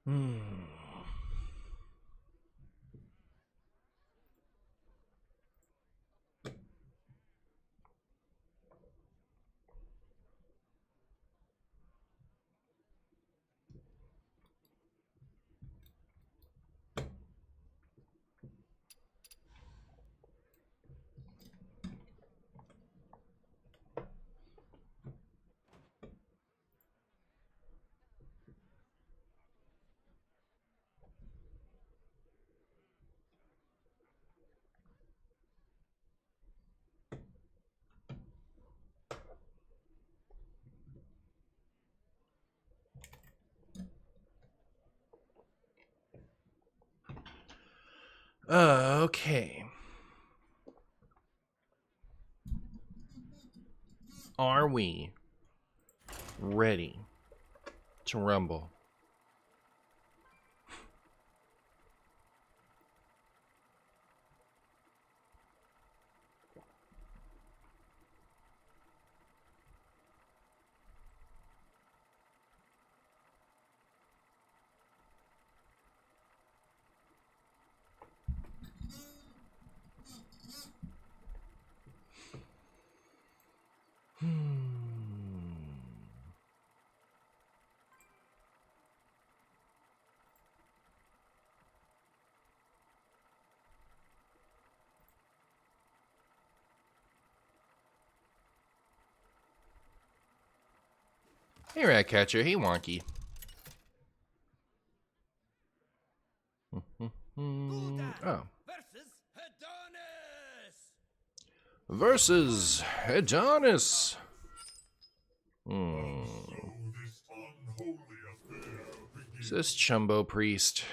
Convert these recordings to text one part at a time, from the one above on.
Hmm. Okay. Are we ready to rumble? Hey, Ratcatcher. Hey, Wonky. Oh. Versus Adonis. Is this Chumbo Priest?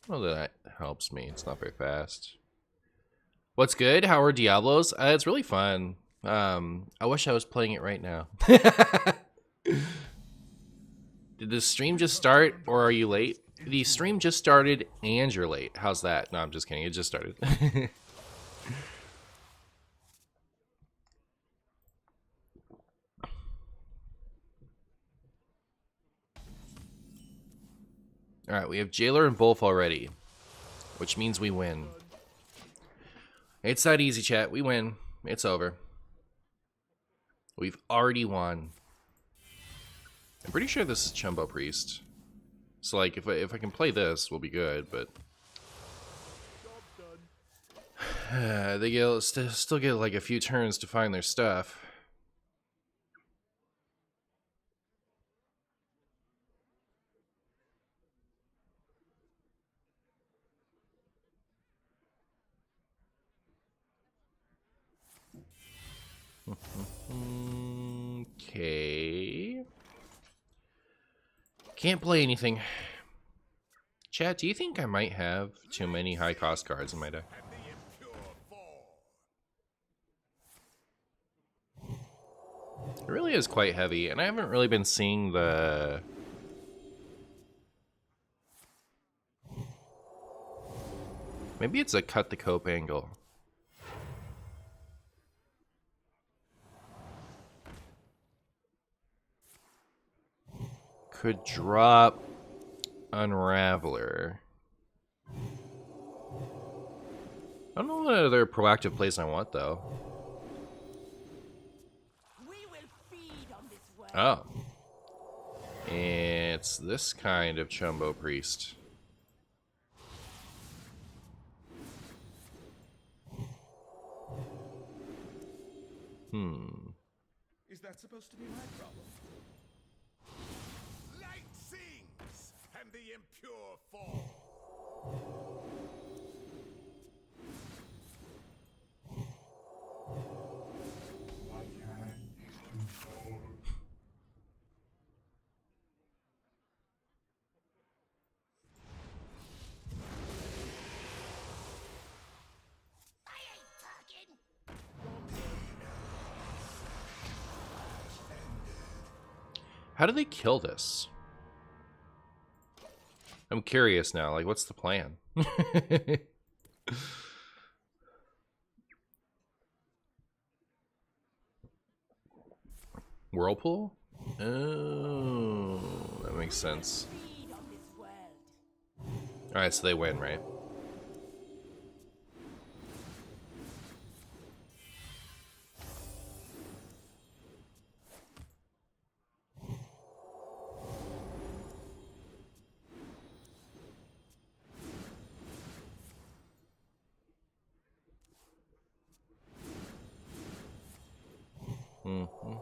Well, that helps me. It's not very fast. What's good? How are Diablos? It's really fun. I wish I was playing it right now. Did the stream just start, or are you late? The stream just started and you're late. How's that? No, I'm just kidding. It just started. Alright, we have Jailer and Wolf already, which means we win. It's that easy, chat. We win. It's over. We've already won. I'm pretty sure this is Chumbo Priest. So, like, if I can play this, we'll be good, but... they get, still get, like, a few turns to find their stuff. Okay. Can't play anything. Chat, do you think I might have too many high cost cards in my deck? It really is quite heavy, and I haven't really been seeing the... Maybe it's a cut the cope angle. Could drop Unraveler. I don't know what other proactive plays I want, though. Oh. It's this kind of Chumbo Priest. Is that supposed to be my problem? Light sings, and the impure fall. How do they kill this? I'm curious now. Like, what's the plan? Whirlpool? Oh, that makes sense. Alright, so they win, right? Mm-hmm.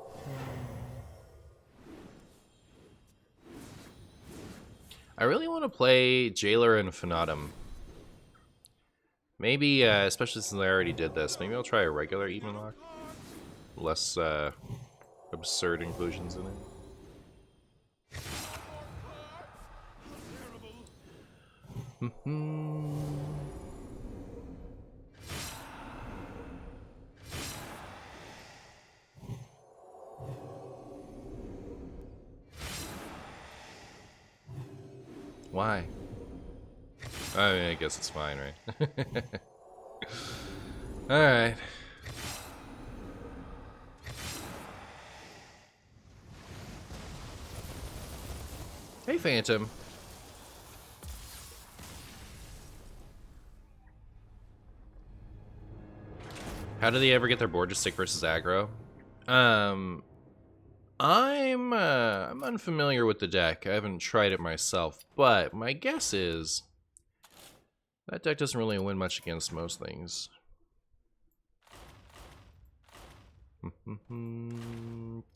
I really want to play Jailer and Fanatum. Maybe, especially since I already did this, maybe I'll try a regular even lock. Less absurd inclusions in it. Why? I mean, I guess it's fine, right? Alright. Hey, Phantom. How do they ever get their board to stick versus aggro? I'm unfamiliar with the deck. I haven't tried it myself, but my guess is that deck doesn't really win much against most things.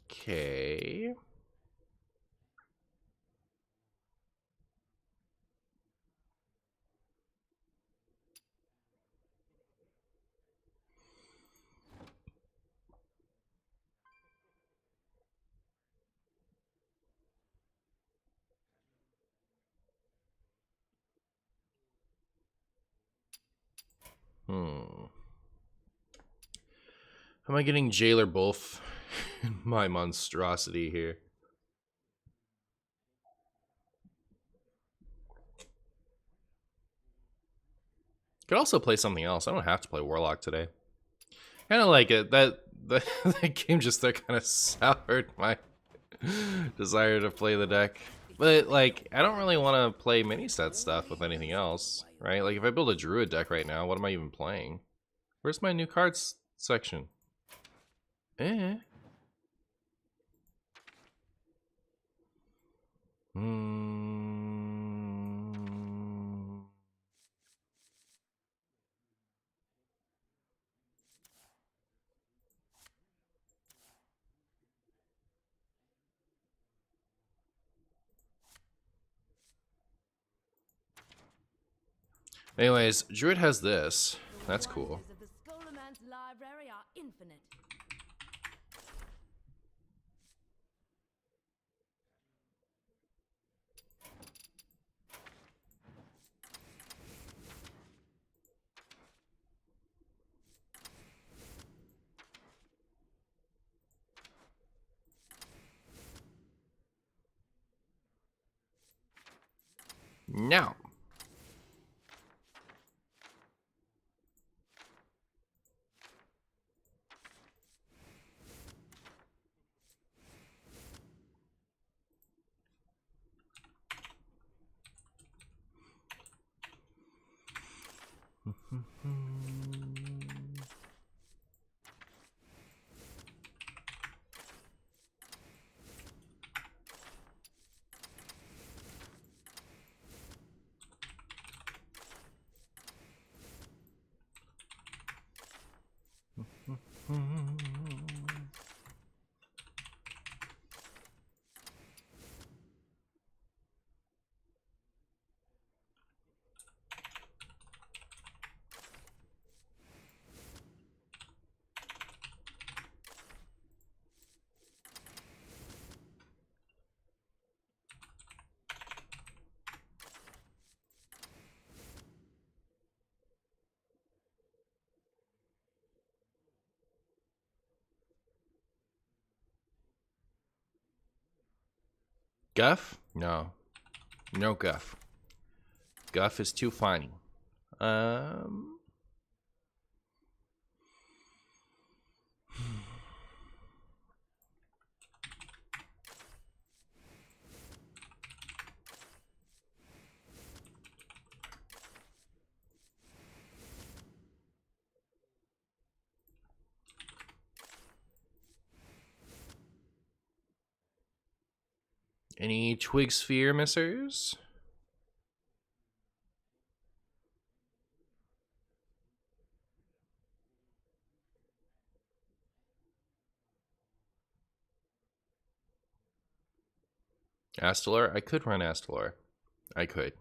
Okay. Am I getting Jailer both in my monstrosity here? Could also play something else. I don't have to play Warlock today. Kind of like it. That game just kind of soured my desire to play the deck. But like, I don't really want to play mini set stuff with anything else, right? Like if I build a Druid deck right now, what am I even playing? Where's my new cards section? Anyways, Druid has this. That's cool. Now. Guff? No. No Guff. Guff is too funny. Any Twig Sphere missers? Astalor? I could run Astalor. I could.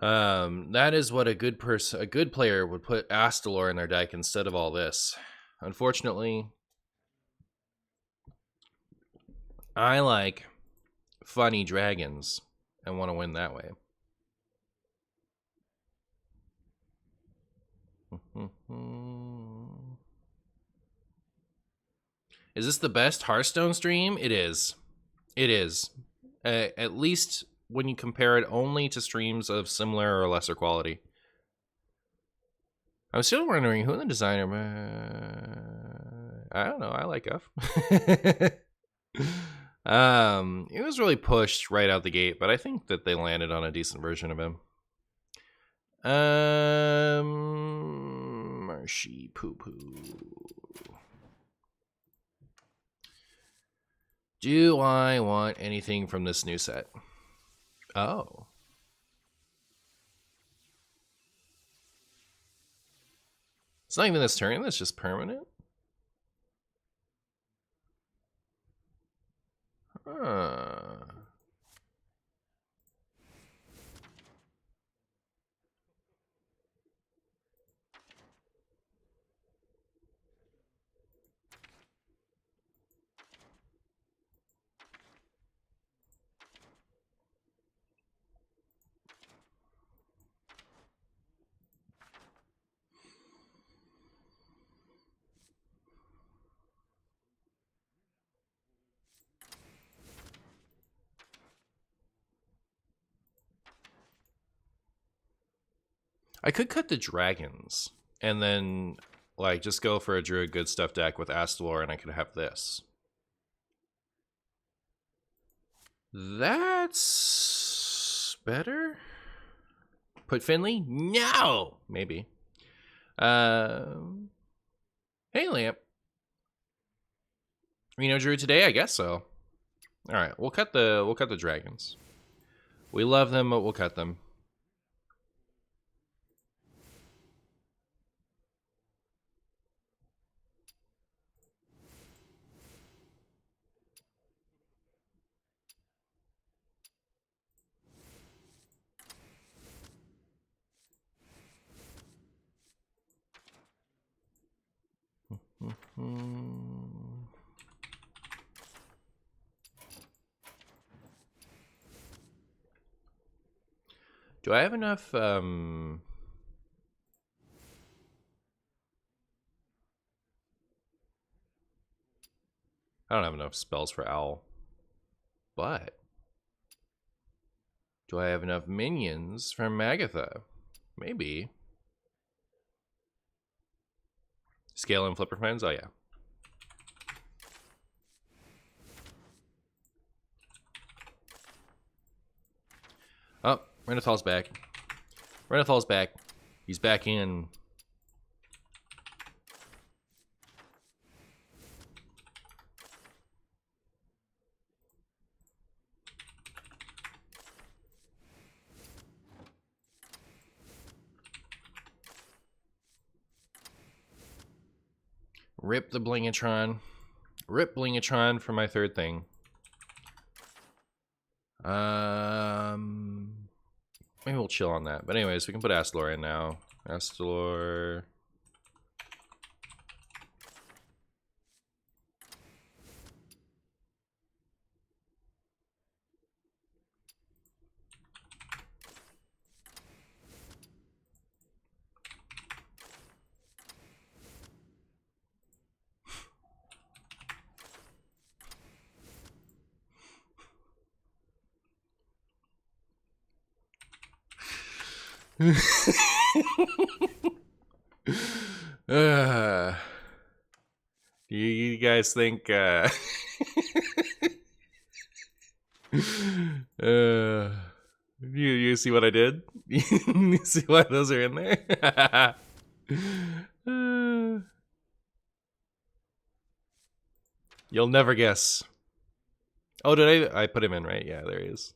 That is what a good player would put Astalor in their deck instead of all this. Unfortunately, I like funny dragons and want to win that way. Is this the best Hearthstone stream? It is. It is. At least when you compare it only to streams of similar or lesser quality. I was still wondering who the designer. I don't know. I like F. It was really pushed right out the gate, but I think that they landed on a decent version of him. Marshy poo poo. Do I want anything from this new set? Oh. It's not even this turn, that's just permanent? Huh. I could cut the dragons and then like just go for a Druid good stuff deck with Astalor and I could have this. That's better. Put Finley? No, maybe. Hey Lamp. Reno Druid today? I guess so. All right, we'll cut the dragons. We love them, but we'll cut them. Do I have enough I don't have enough spells for Owl. But do I have enough minions from Magatha? Maybe. Scale and Flipper Friends? Oh yeah. Oh, Renathal's back. Renathal's back. He's back in. Rip the Blingatron. Rip Blingatron for my third thing. Maybe we'll chill on that. But anyways, we can put Astalor in now. Astalor. You guys think you see what I did? You see why those are in there? You'll never guess. Oh, did I put him in, right? Yeah, there he is.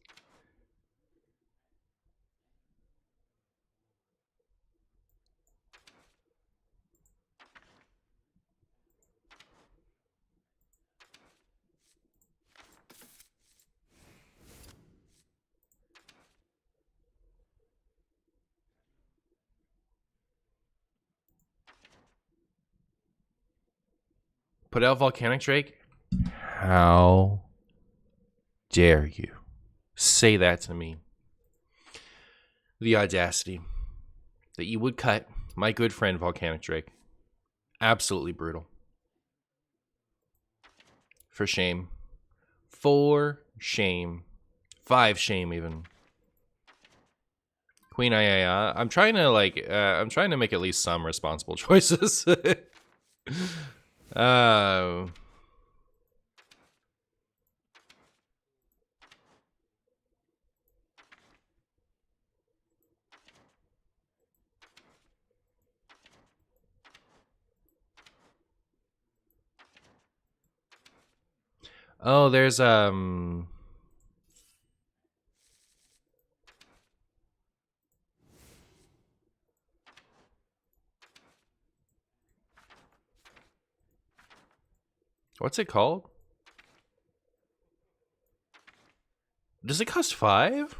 Put out Volcanic Drake? How dare you say that to me? The audacity that you would cut my good friend Volcanic Drake. Absolutely brutal. For shame. For shame. 5 shame even. Queen Ayaya. I'm trying to make at least some responsible choices. uh Oh, there's what's it called? Does it cost 5?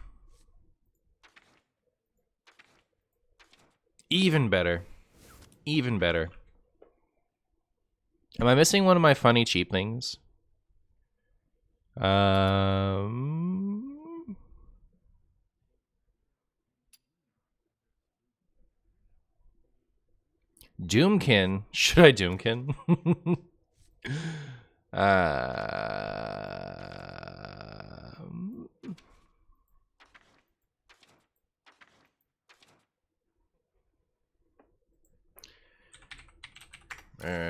Even better. Even better. Am I missing one of my funny cheap things? Doomkin. Should I Doomkin?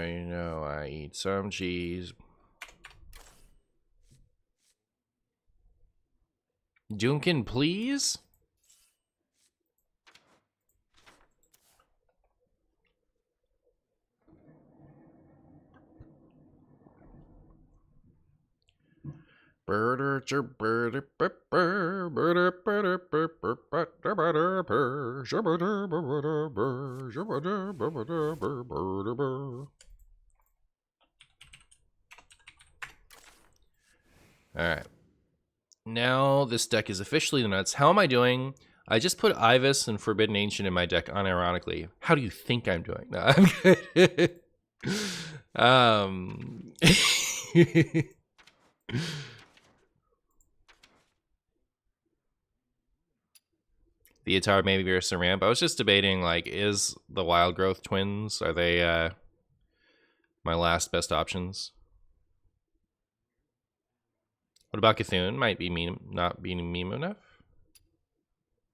You know, I eat some cheese. Doomkin, please? Alright. Now this deck is officially the nuts. How am I doing? I just put Ivus and Forbidden Ancient in my deck unironically. How do you think I'm doing? No, I'm good. The Atar maybe versus a ramp. I was just debating, like, is the Wild Growth Twins, are they my last best options? What about Cthulhu? Might be not be meme enough.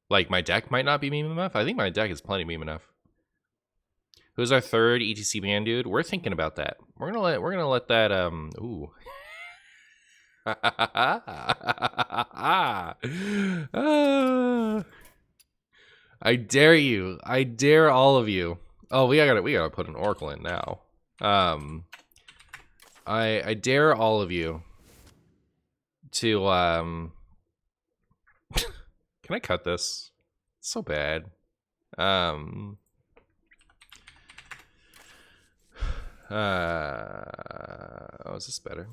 Like, my deck might not be meme enough. I think my deck is plenty meme enough. Who's our third ETC band dude? We're thinking about that. We're gonna let that ooh. I dare you. I dare all of you. Oh, we gotta put an Oracle in now. I dare all of you to can I cut this? It's so bad. Oh, is this better?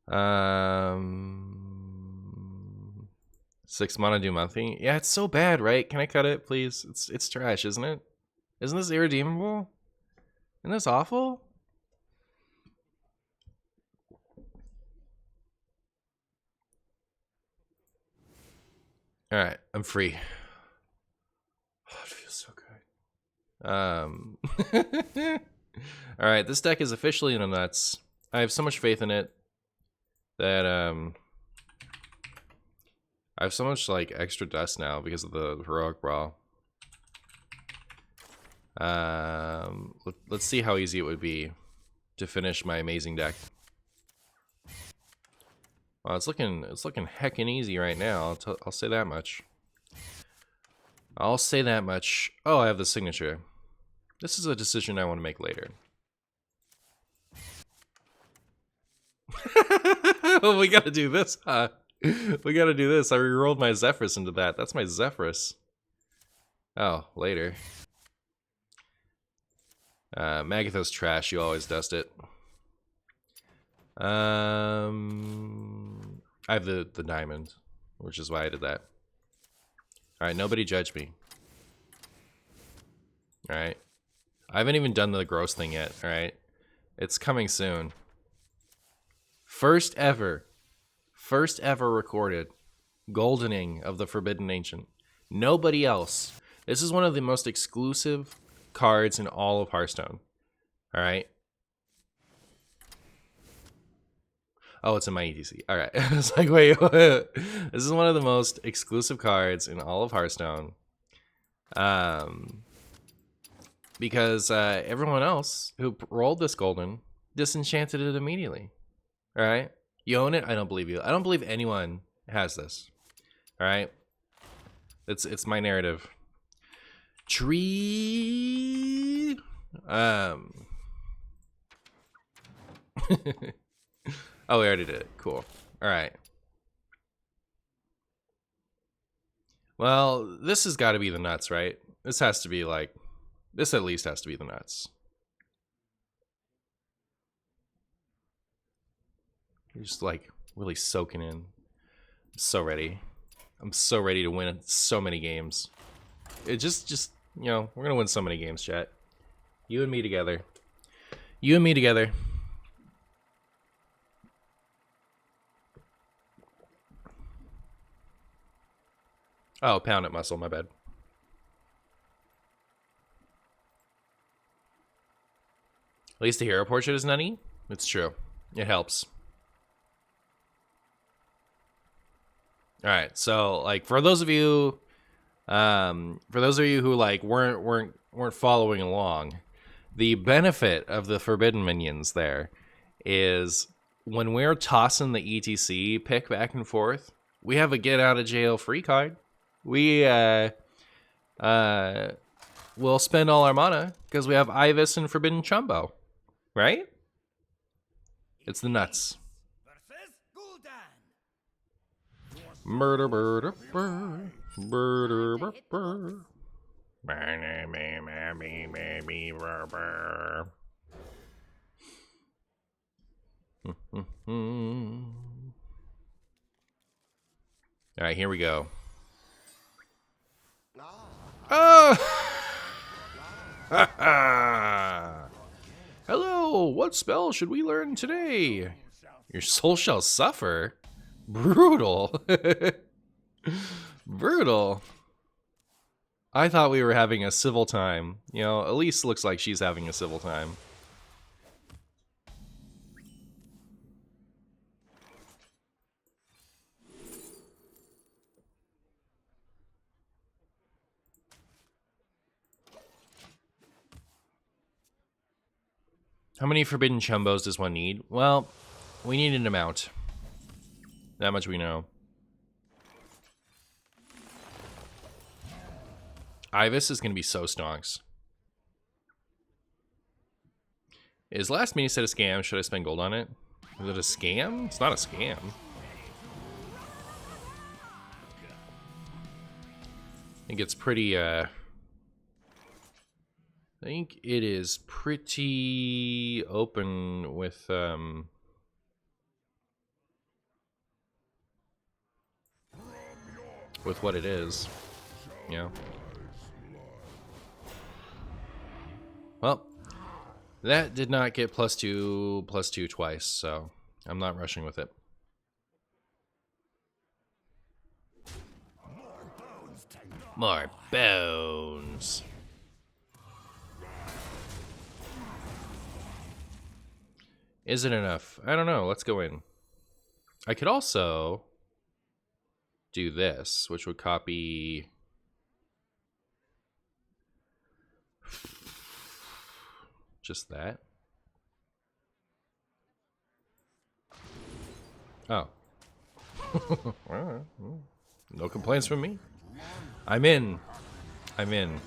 Um, 6 mana do monthly. Yeah, it's so bad, right? Can I cut it, please? It's trash, isn't it? Isn't this irredeemable? Isn't this awful? All right, I'm free. Oh, it feels so good. All right, this deck is officially in the nuts. I have so much faith in it that I have so much like extra dust now because of the heroic brawl. Let's see how easy it would be to finish my amazing deck. Well, it's looking heckin' easy right now. I'll say that much. I'll say that much. Oh, I have the signature. This is a decision I want to make later. We gotta do this, huh? We gotta do this. I rerolled my Zephyrus into that. That's my Zephyrus. Oh, later. Magathos trash. You always dust it. I have the diamond, which is why I did that. All right, nobody judge me. All right, I haven't even done the gross thing yet. All right, it's coming soon. First ever recorded goldening of the Forbidden Ancient. Nobody else. This is one of the most exclusive cards in all of Hearthstone. All right. Oh, it's in my ETC. All right. It's like, wait, this is one of the most exclusive cards in all of Hearthstone. Because everyone else who rolled this golden disenchanted it immediately. All right. You own it? I don't believe you. I don't believe anyone has this. All right. It's my narrative. Tree. Oh, we already did it. Cool. All right. Well, this has got to be the nuts, right? This has to be like, this at least has to be the nuts. You're just like really soaking in. I'm so ready. I'm so ready to win so many games. It just, you know, we're going to win so many games, chat. You and me together. You and me together. Oh, pound it muscle, my bad. At least the hero portrait is nutty. It's true. It helps. All right, so like for those of you who like weren't following along, the benefit of the forbidden minions there is when we're tossing the ETC pick back and forth, we have a get out of jail free card. We we'll spend all our mana because we have Ibis and Forbidden Chumbo, right? It's the nuts. Murder, murder, murder, murder, murder. All right, here we go. Oh! Hello, what spell should we learn today? Your soul shall suffer? Brutal. Brutal. I thought we were having a civil time. You know, Elise looks like she's having a civil time. How many Forbidden Chumbos does one need? Well, we need an amount. That much we know. Ibis is going to be so stonks. Is last mini set a scam? Should I spend gold on it? Is it a scam? It's not a scam. I think it's pretty, I think it is pretty open with, what it is. Yeah. Well, that did not get +2 twice, so I'm not rushing with it. More bones. Is it enough? I don't know. Let's go in. I could also do this, which would copy just that. Oh. Alright, well, no complaints from me. I'm in. I'm in.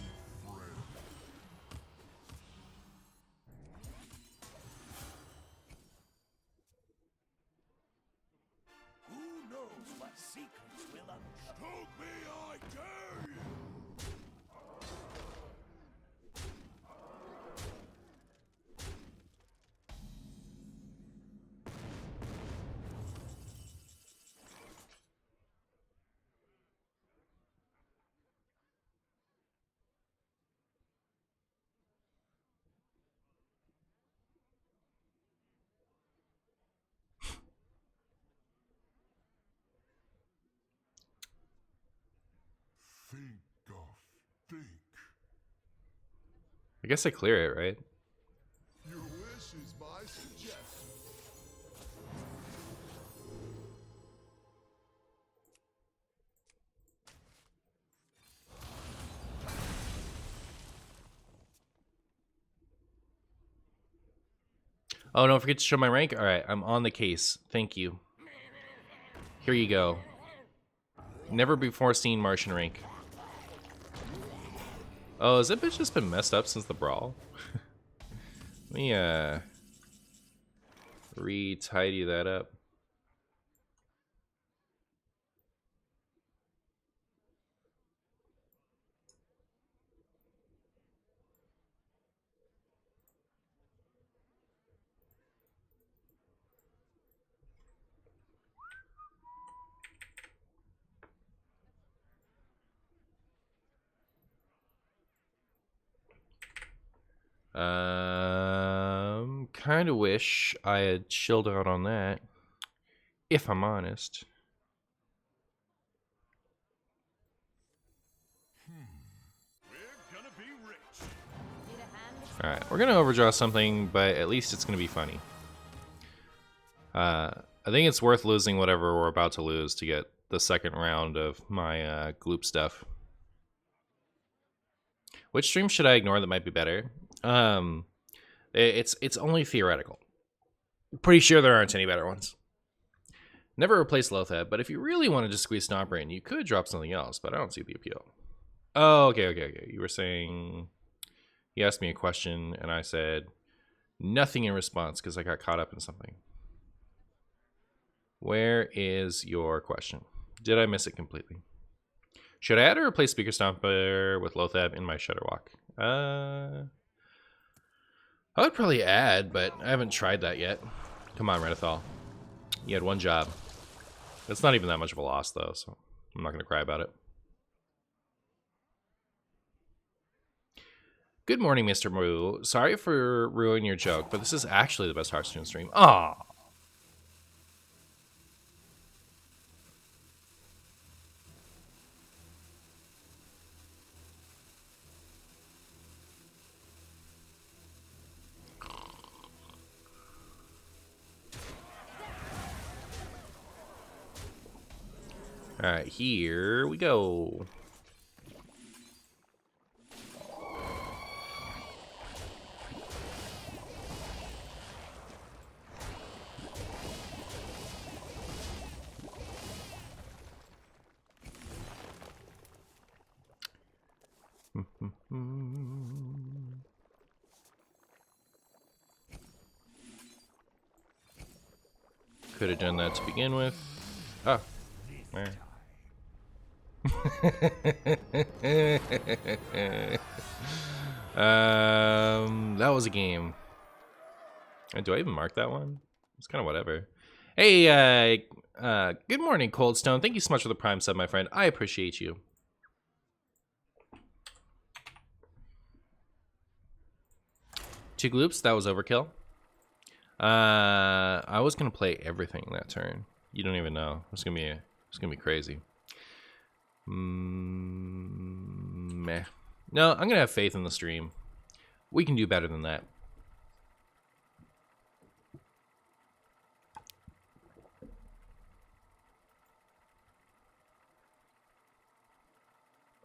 Who knows what secrets will uncover? Told me I dare you! Think. I guess I clear it, right? Your wish is my suggestion. Oh, don't forget to show my rank. All right, I'm on the case. Thank you. Here you go. Never before seen Martian rank. Oh, has it just been messed up since the brawl? Let me re-tidy that up. Kind of wish I had chilled out on that, if I'm honest. We're gonna be rich. All right, we're gonna overdraw something, but at least it's gonna be funny. I think it's worth losing whatever we're about to lose to get the second round of my gloop stuff. Which stream should I ignore that might be better? It's only theoretical. Pretty sure there aren't any better ones. Never replace Lothab, but if you really wanted to squeeze Stompbrain, you could drop something else, but I don't see the appeal. Oh, okay. You were saying... You asked me a question, and I said nothing in response because I got caught up in something. Where is your question? Did I miss it completely? Should I add or replace Speaker Stomper with Lothab in my Shudderwalk? I would probably add, but I haven't tried that yet. Come on, Renethal. You had one job. It's not even that much of a loss, though, so I'm not going to cry about it. Good morning, Mr. Moo. Sorry for ruining your joke, but this is actually the best Hearthstone stream. Aww. Alright, here we go. Could have done that to begin with. Oh. That was a game. Do I even mark that one? It's kind of whatever. Hey, good morning, Cold Stone. Thank you so much for the Prime sub, my friend. I appreciate you. Two gloops, that was overkill. I was gonna play everything that turn. You don't even know. It's gonna be crazy. Meh. No, I'm gonna have faith in the stream. We can do better than that.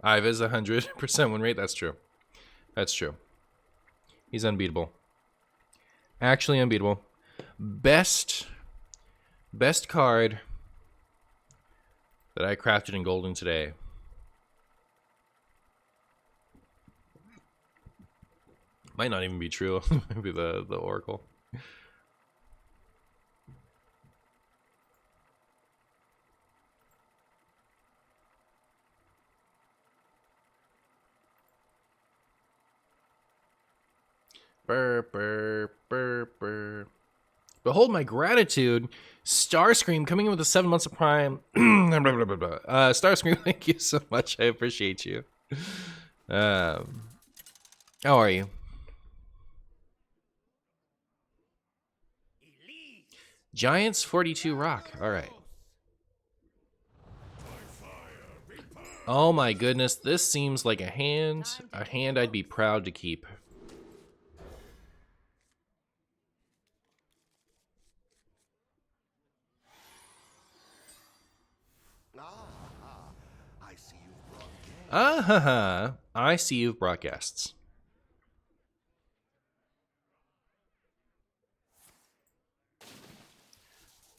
Ive is 100% win rate. That's true. That's true. He's unbeatable. Actually unbeatable. Best card that I crafted in golden today. Might not even be true. Maybe the oracle. Burr, burr, burr, burr. Behold my gratitude. Starscream coming in with the 7 months of Prime. Starscream, thank you so much. I appreciate you. How are you? Giants 42 rock. All right. Oh my goodness. This seems like a hand I'd be proud to keep. I see you've brought guests.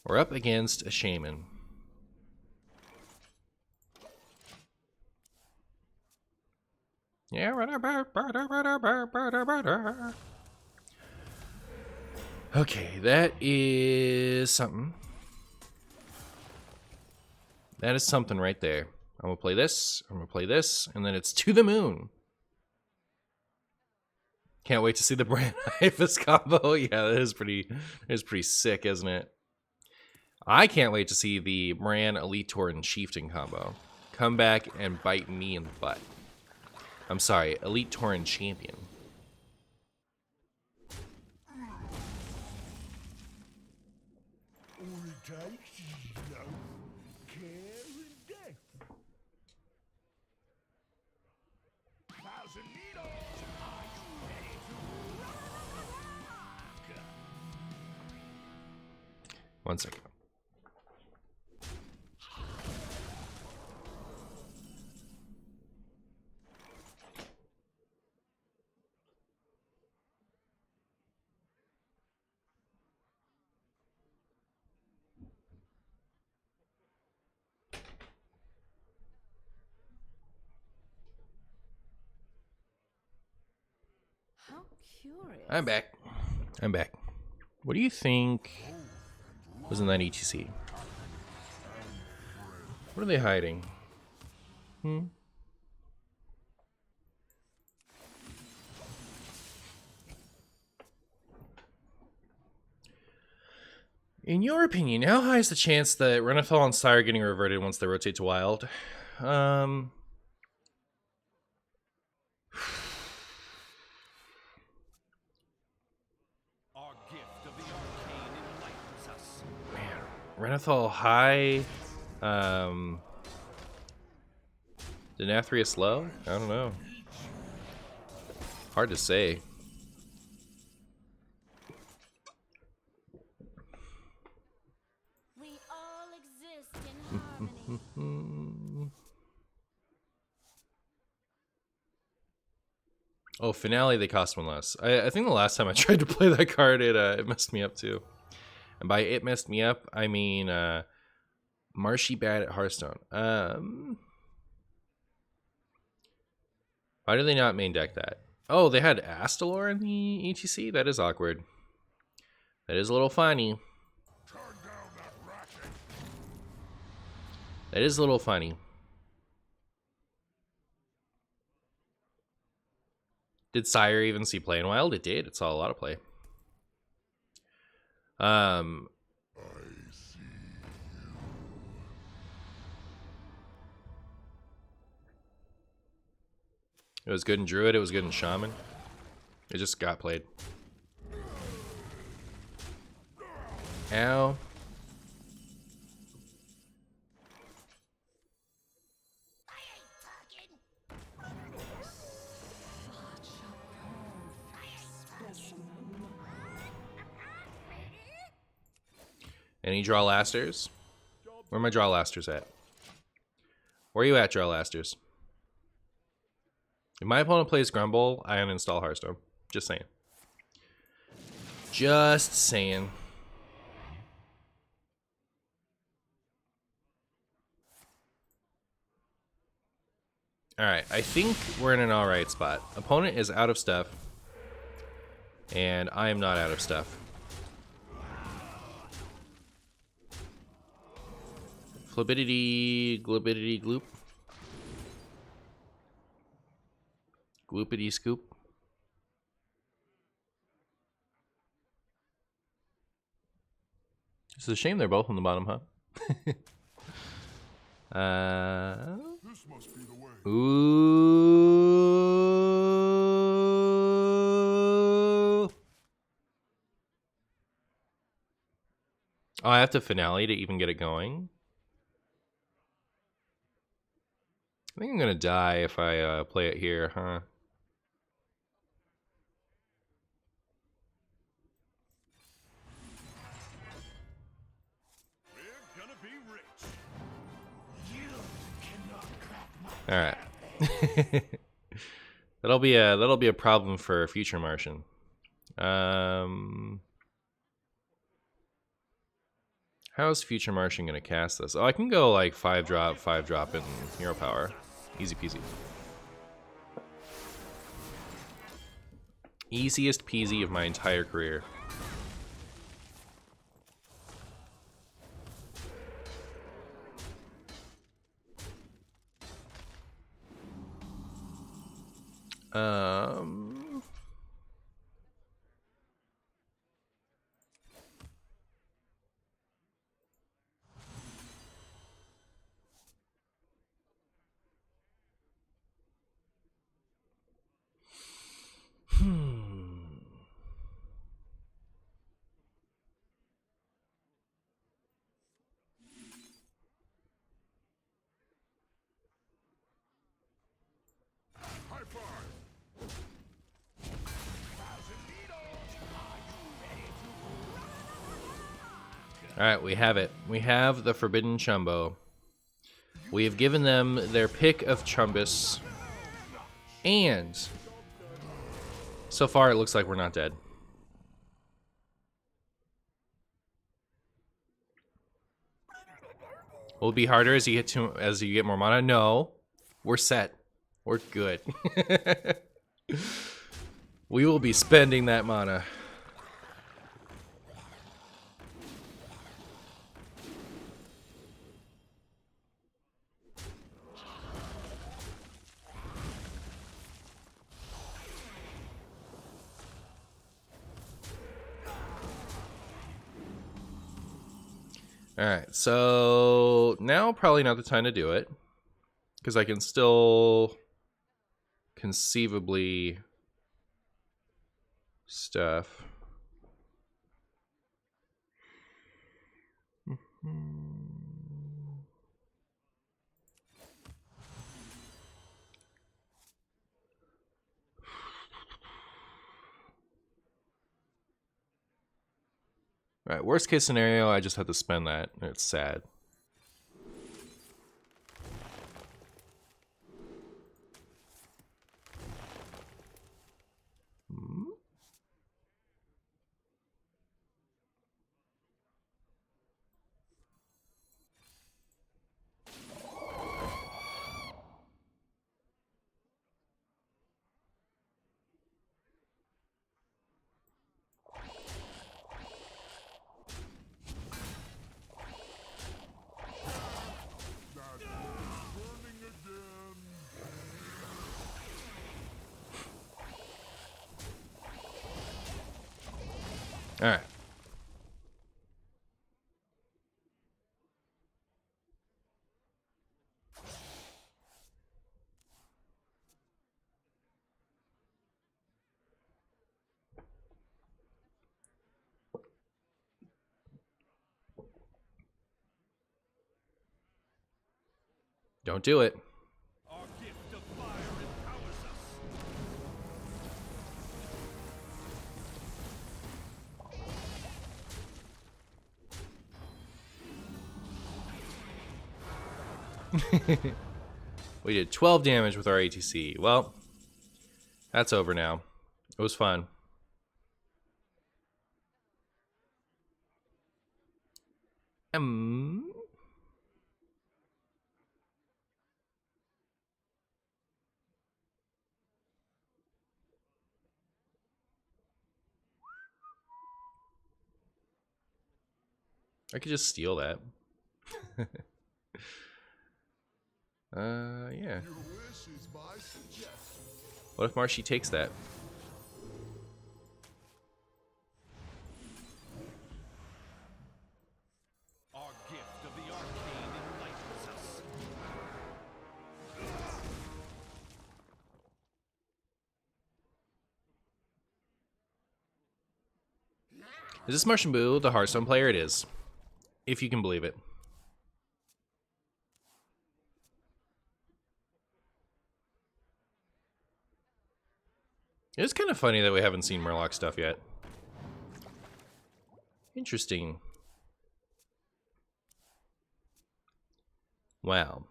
We're up against a shaman. Yeah. Okay, that is something. That is something right there. I'm gonna play this, I'm gonna play this, and then it's to the moon. Can't wait to see the Bran Hyphus combo. Yeah, that is pretty sick, isn't it? I can't wait to see the Bran Elite Tauren Chieftain combo. Come back and bite me in the butt. I'm sorry, Elite Tauren Champion. One second. How curious. I'm back. I'm back. What do you think was in that ETC? What are they hiding? In your opinion, how high is the chance that Renathal and Sire are getting reverted once they rotate to wild? Renathal high, Denathrius low? I don't know. Hard to say. We all exist in harmony. Oh, Finale, they cost one less. I think the last time I tried to play that card, it messed me up too. And by it messed me up, I mean Marshy bad at Hearthstone. Why do they not main deck that? Oh, they had Astalor in the ETC? That is awkward. That is a little funny. That is a little funny. Did Sire even see play in wild? It did. It saw a lot of play. It was good in Druid. It was good in Shaman. It just got played. Ow. Any draw lasters? Where are my draw lasters at? Where are you at, draw lasters? If my opponent plays Grumble, I uninstall Hearthstone. Just saying. Just saying. Alright, I think we're in an alright spot. Opponent is out of stuff. And I am not out of stuff. Flibidity, glibidity, gloop. Gloopity scoop. It's a shame they're both on the bottom, huh? This must be the way. Ooh. Oh, I have to finale to even get it going. I think I'm gonna die if I play it here, huh? We're gonna be rich. All right. that'll be a problem for future Martian. How's future Martian gonna cast this? Oh, I can go like 5-drop, and hero power. Easy peasy. Easiest peasy of my entire career. Um, High five. Alright, we have it. We have the Forbidden Chumbo. We have given them their pick of Chumbus. And so far it looks like we're not dead. Will it be harder as you get more mana? No. We're set. We're good. We will be spending that mana. Alright, so now probably not the time to do it. Because I can still conceivably stuff. Alright, worst case scenario, I just have to spend that. It's sad. Burning again. Alright. Don't do it. Our gift of fire empowers us. We did 12 damage with our ATC. Well, that's over now. It was fun. I could just steal that. Yeah. Your wish is my suggestion. What if Marshy takes that? Our gift of the arcane enlightens us. Is this Martian Boo the Hearthstone player? It is. If you can believe it. It's kind of funny that we haven't seen Murloc stuff yet. Interesting. Wow.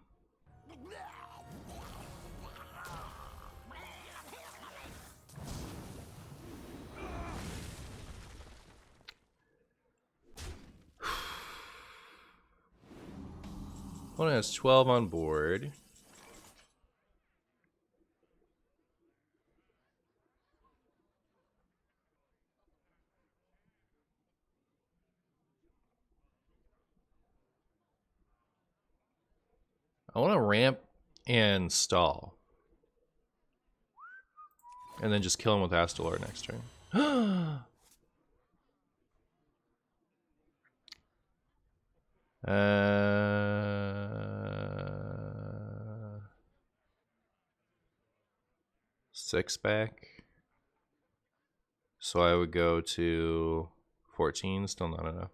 One has 12 on board. I want to ramp and stall. And then just kill him with Astalor next turn. 6 back. So I would go to 14, still not enough.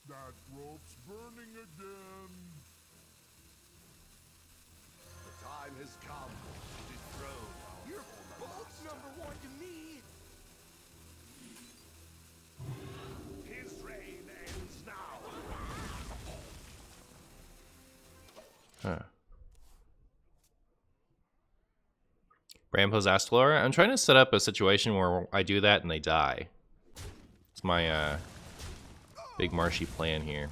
That rope's burning again. The time has come to dethrone our You're both number one to me. His reign ends now. Huh. Rampo's Astalor. I'm trying to set up a situation where I do that and they die. It's my big marshy plan here.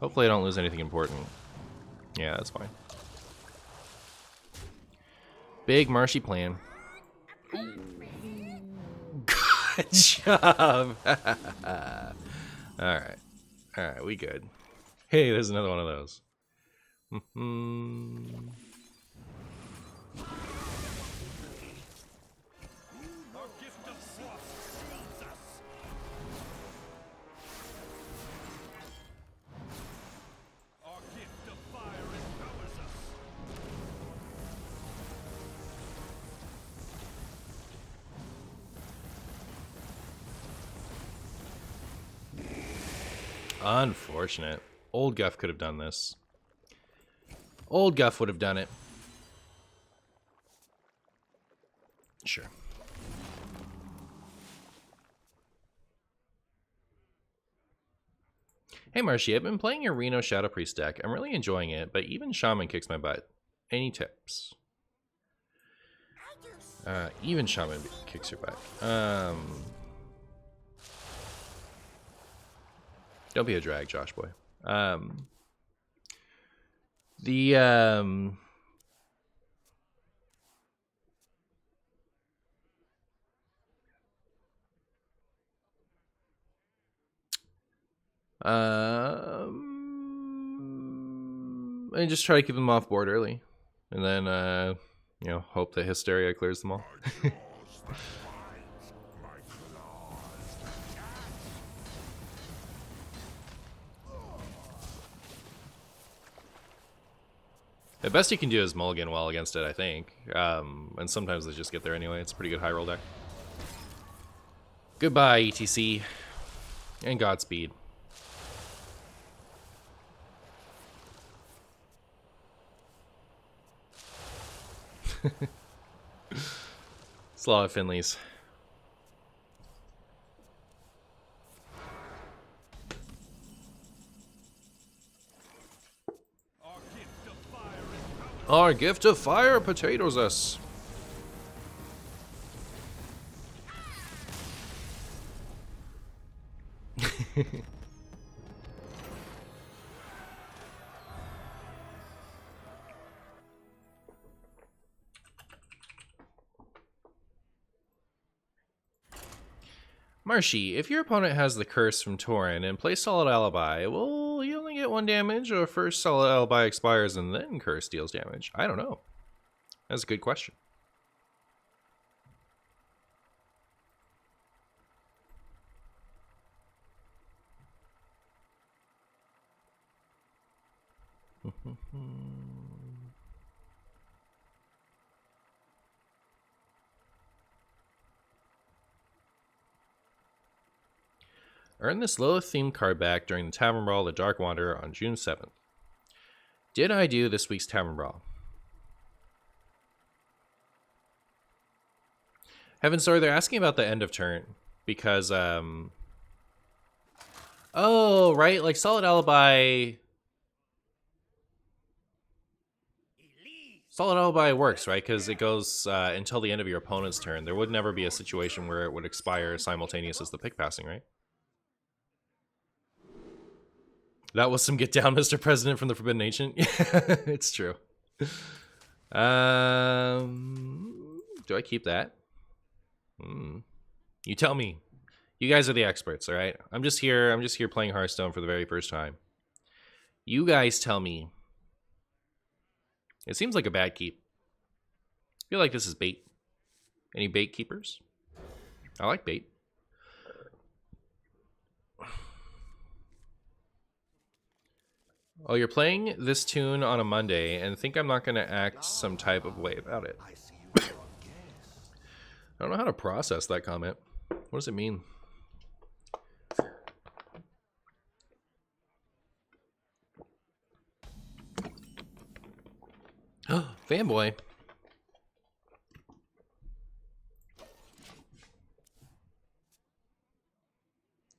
Hopefully I don't lose anything important. Yeah, that's fine. Big marshy plan. Good job. Alright. Alright, we good. Hey, there's another one of those. Our gift of frost shields us. Our gift of fire empowers us. Unfortunate. Old Guff could have done this. Old Guff would have done it. Sure. Hey Marshy, I've been playing your Reno Shadow Priest deck. I'm really enjoying it, but even Shaman kicks my butt. Any tips? Even Shaman kicks your butt. Don't be a drag, Josh boy. And just try to keep them off board early, and then you know, hope that Hysteria clears them all. The best you can do is mulligan well against it, I think. And sometimes they just get there anyway. It's a pretty good high roll deck. Goodbye, ETC. And Godspeed. It's a lot of Finleys. Our gift of fire potatoes us. Marshy, if your opponent has the curse from Tauren and plays Solid Alibi, will you only get 1 damage, or first Solid Alibi expires and then curse deals damage? I don't know. That's a good question. Earn this Lilith-themed card back during the Tavern Brawl The Dark Wanderer on June 7th. Did I do this week's Tavern Brawl? Heaven Story, they're asking about the end of turn. Because, oh, right, like Solid Alibi... Solid Alibi works, right? Because it goes until the end of your opponent's turn. There would never be a situation where it would expire simultaneous as the pick passing, right? That was some get down, Mr. President from the Forbidden Ancient. Yeah, it's true. Do I keep that? You tell me. You guys are the experts, all right? I'm just here playing Hearthstone for the very first time. You guys tell me. It seems like a bad keep. I feel like this is bait. Any bait keepers? I like bait. Oh, you're playing this tune on a Monday and think I'm not going to act some type of way about it. I don't know how to process that comment. What does it mean? Fanboy.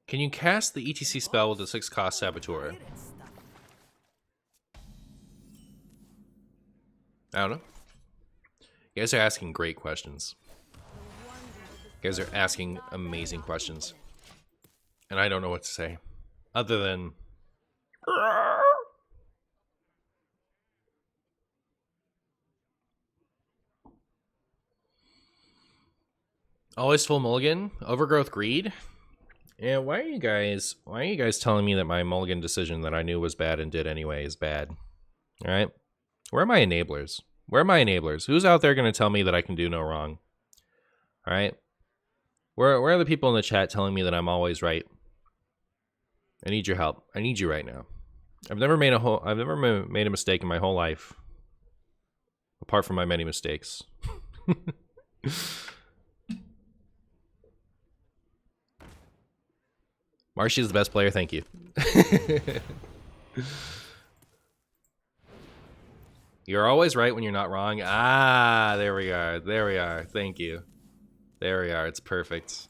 Can you cast the ETC spell with the 6-cost Saboteur? I don't know. You guys are asking great questions. You guys are asking amazing questions. And I don't know what to say. Other than... Always full mulligan? Overgrowth greed? Yeah, why are you guys telling me that my mulligan decision that I knew was bad and did anyway is bad? Alright? Where are my enablers? Where are my enablers? Who's out there going to tell me that I can do no wrong? Alright? Where are the people in the chat telling me that I'm always right? I need your help. I need you right now. I've never made a mistake in my whole life. Apart from my many mistakes. Marshy is the best player, thank you. You're always right when you're not wrong. Ah, there we are. There we are. Thank you. There we are. It's perfect.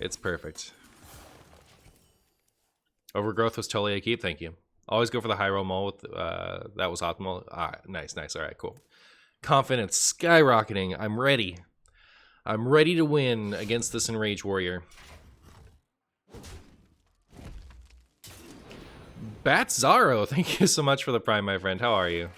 It's perfect. Overgrowth was totally a keep, thank you. Always go for the high roll mole with that was optimal. Ah, nice, nice. Alright, cool. Confidence skyrocketing. I'm ready. I'm ready to win against this Enraged Warrior. Bat Zaro, thank you so much for the prime, my friend. How are you?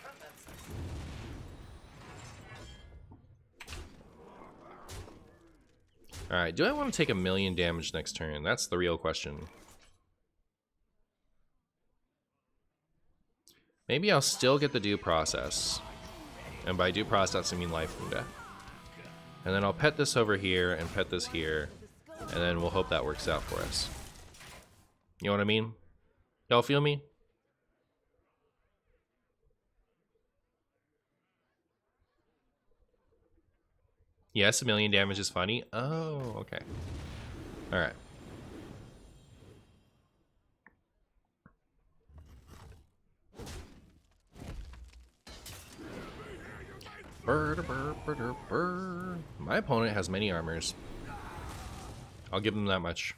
Alright, do I want to take 1,000,000 damage next turn? That's the real question. Maybe I'll still get the due process. And by due process, I mean life from death. And then I'll pet this over here and pet this here. And then we'll hope that works out for us. You know what I mean? Y'all feel me? Yes, 1,000,000 damage is funny. Oh, okay. Alright. My opponent has many armors. I'll give them that much.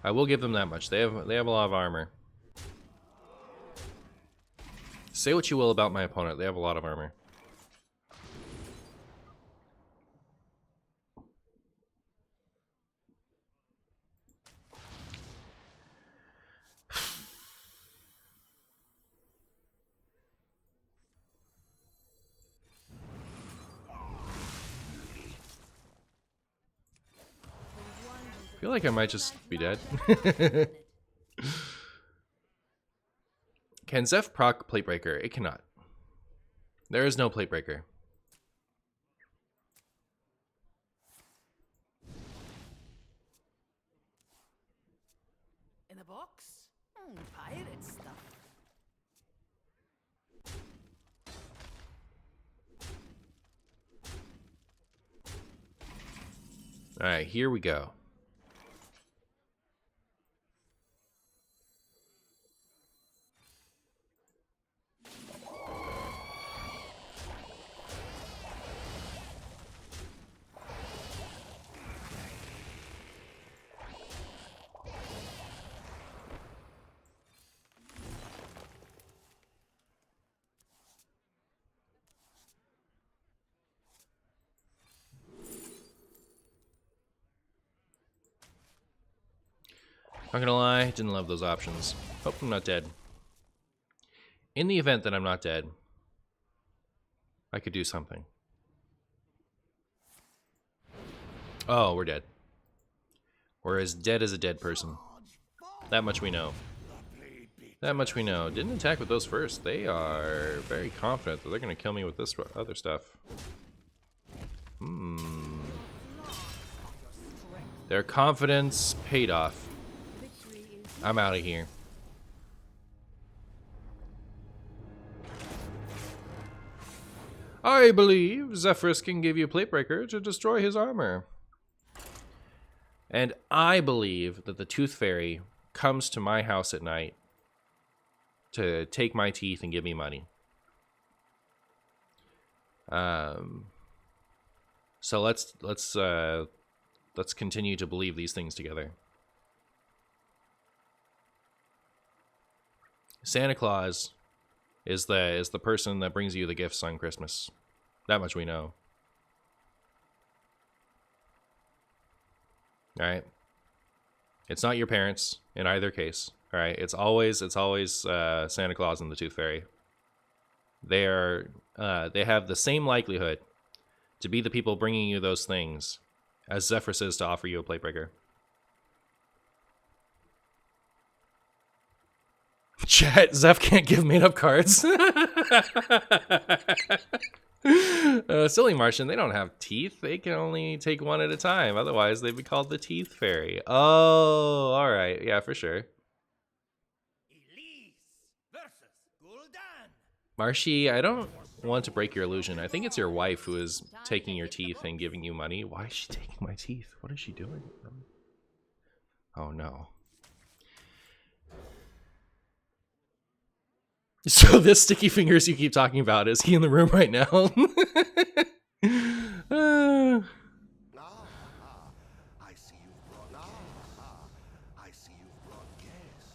I will give them that much. They have a lot of armor. Say what you will about my opponent. They have a lot of armor. I feel like I might just be dead. Can Zeph proc Plate Breaker? It cannot. There is no Plate Breaker. In a box? Pirate stuff. Alright, here we go. Not gonna lie, didn't love those options. Hope I'm not dead. In the event that I'm not dead, I could do something. Oh, we're dead. We're as dead as a dead person. That much we know. That much we know. Didn't attack with those first. They are very confident that they're gonna kill me with this other stuff. Their confidence paid off. I'm out of here. I believe Zephyrus can give you Plate Breaker to destroy his armor. And I believe that the Tooth Fairy comes to my house at night to take my teeth and give me money. So let's continue to believe these things together. Santa Claus is the person that brings you the gifts on Christmas. That much we know. All right. It's not your parents in either case. All right. It's always Santa Claus and the Tooth Fairy. They have the same likelihood to be the people bringing you those things as Zephyrus is to offer you a Plate Breaker. Chat, Zeph can't give made-up cards. Silly Martian, they don't have teeth. They can only take one at a time. Otherwise, they'd be called the Teeth Fairy. Oh, all right. Yeah, for sure. Elise versus Gul'dan. Marshy, I don't want to break your illusion. I think it's your wife who is taking your teeth and giving you money. Why is she taking my teeth? What is she doing? Oh, no. So this Sticky Fingers you keep talking about, is he in the room right now? I see you've brought I see you've brought guests.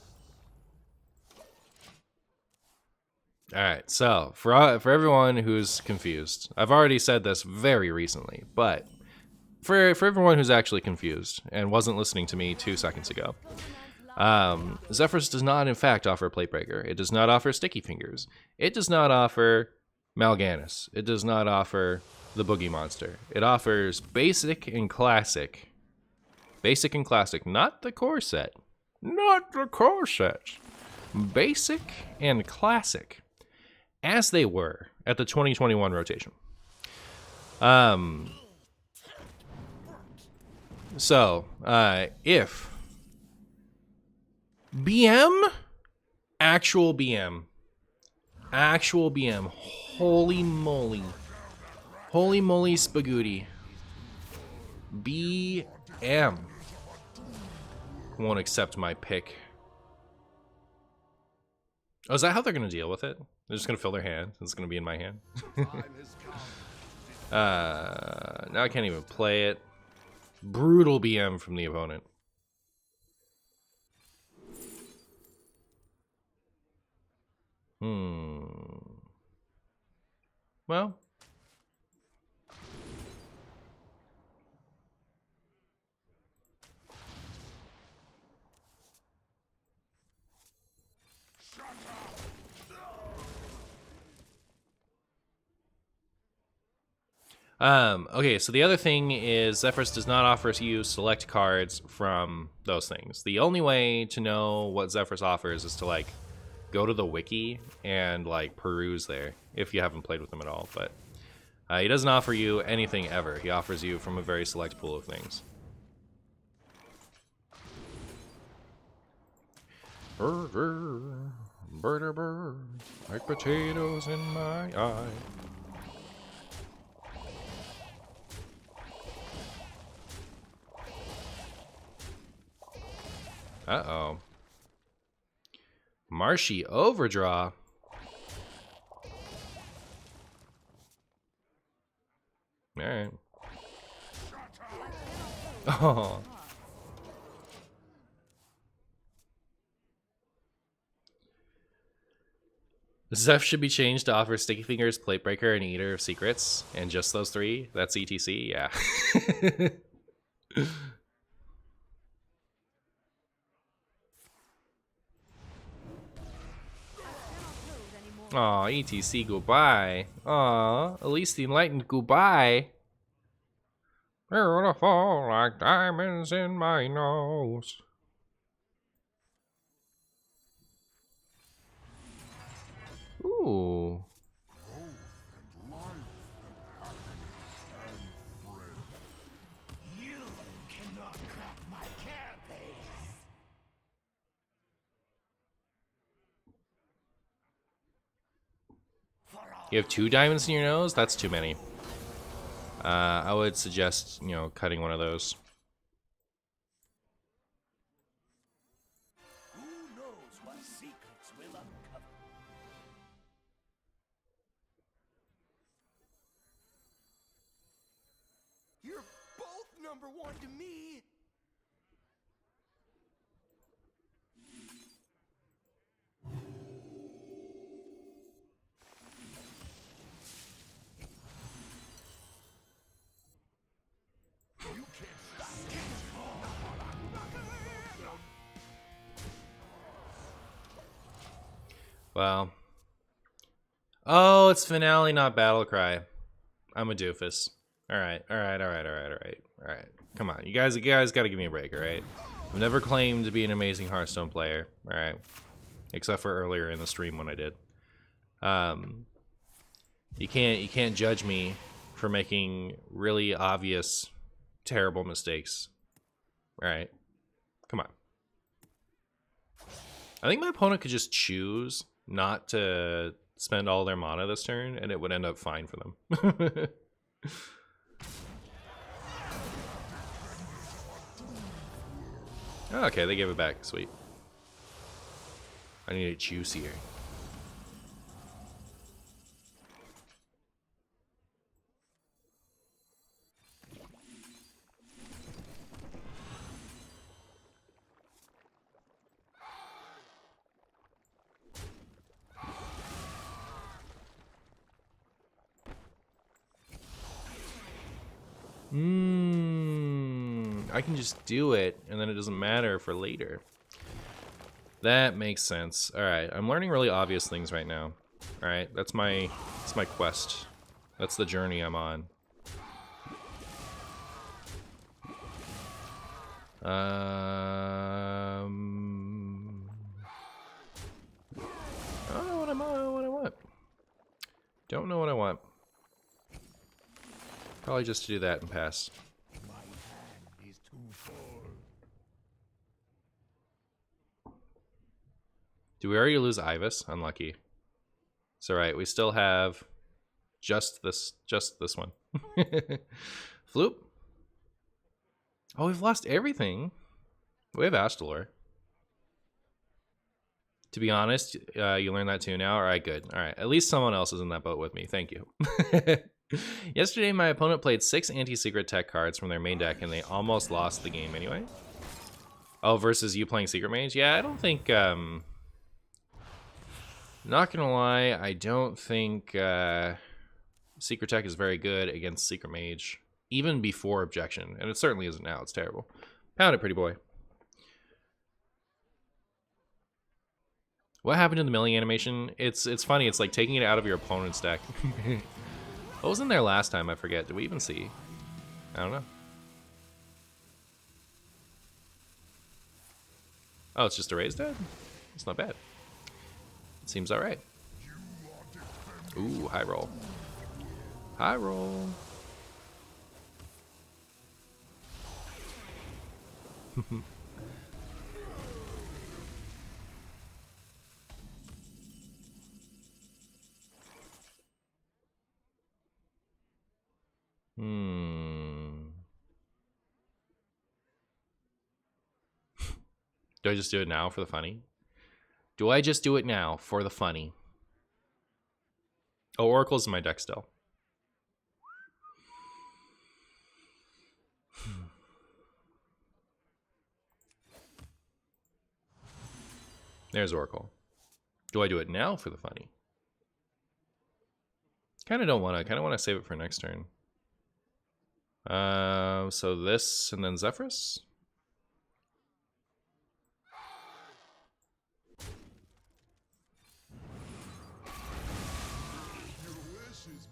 All right, so for everyone who's confused, I've already said this very recently, but for everyone who's actually confused and wasn't listening to me 2 seconds ago, Zephyrus does not, in fact, offer Plate Breaker. It does not offer Sticky Fingers. It does not offer Mal'Ganis. It does not offer the Boogie Monster. It offers Basic and Classic. Basic and Classic, not the core set. Not the core set. Basic and Classic, as they were at the 2021 rotation. So, if BM, actual BM, holy moly spagooty, BM won't accept my pick. Oh, is that how they're gonna deal with it? They're just gonna fill their hand. It's gonna be in my hand. Now I can't even play it. Brutal BM from the opponent. Well. Okay, so the other thing is Zephyrus does not offer you select cards from those things. The only way to know what Zephyrus offers is to like go to the wiki and like peruse there if you haven't played with him at all. But he doesn't offer you anything ever. He offers you from a very select pool of things. Burger, burger, like potatoes in my eye. Uh-oh. Marshy overdraw. Alright. Oh. Zeph should be changed to offer Sticky Fingers, Plate Breaker, and Eater of Secrets. And just those three? That's ETC? Yeah. Aw, ETC, goodbye. Aw, at least the enlightened goodbye. Beautiful like diamonds in my nose. Ooh. You cannot crack my carapace. You have 2 diamonds in your nose? That's too many. I would suggest, cutting one of those. Who knows what secrets will uncover? You're both number one to me. Well. Oh, it's finale, not battle cry. I'm a doofus. Alright. Come on. You guys gotta give me a break, alright? I've never claimed to be an amazing Hearthstone player, alright? Except for earlier in the stream when I did. You can't judge me for making really obvious, terrible mistakes. Alright. Come on. I think my opponent could just choose not to spend all their mana this turn, and it would end up fine for them. Oh, okay, they gave it back. Sweet. I need it juicier. I can just do it, and then it doesn't matter for later. That makes sense. Alright, I'm learning really obvious things right now. Alright, that's my quest. That's the journey I'm on. I don't know what I want. Don't know what I want. Probably just to do that and pass. My hand is too full. Do we already lose Ibis? Unlucky. It's alright, we still have just this one. Floop. Oh, we've lost everything. We have Astalor. To be honest, you learned that too now? Alright, good. Alright, at least someone else is in that boat with me. Thank you. Yesterday, my opponent played 6 anti-secret tech cards from their main deck, and they almost lost the game anyway. Oh, versus you playing Secret Mage? Yeah, I don't think... not gonna lie, I don't think Secret Tech is very good against Secret Mage, even before Objection, and it certainly isn't now. It's terrible. Pound it, pretty boy. What happened to the milling animation? It's funny. It's like taking it out of your opponent's deck. What was in there last time? I forget. Did we even see? I don't know. Oh, it's just a raised dead? It's not bad. It seems alright. Ooh, high roll. High roll. Do I just do it now for the funny? Do I just do it now for the funny? Oh, Oracle's in my deck still. There's Oracle. Do I do it now for the funny? Kind of don't want to. Kind of want to save it for next turn. So this and then Zephyrus?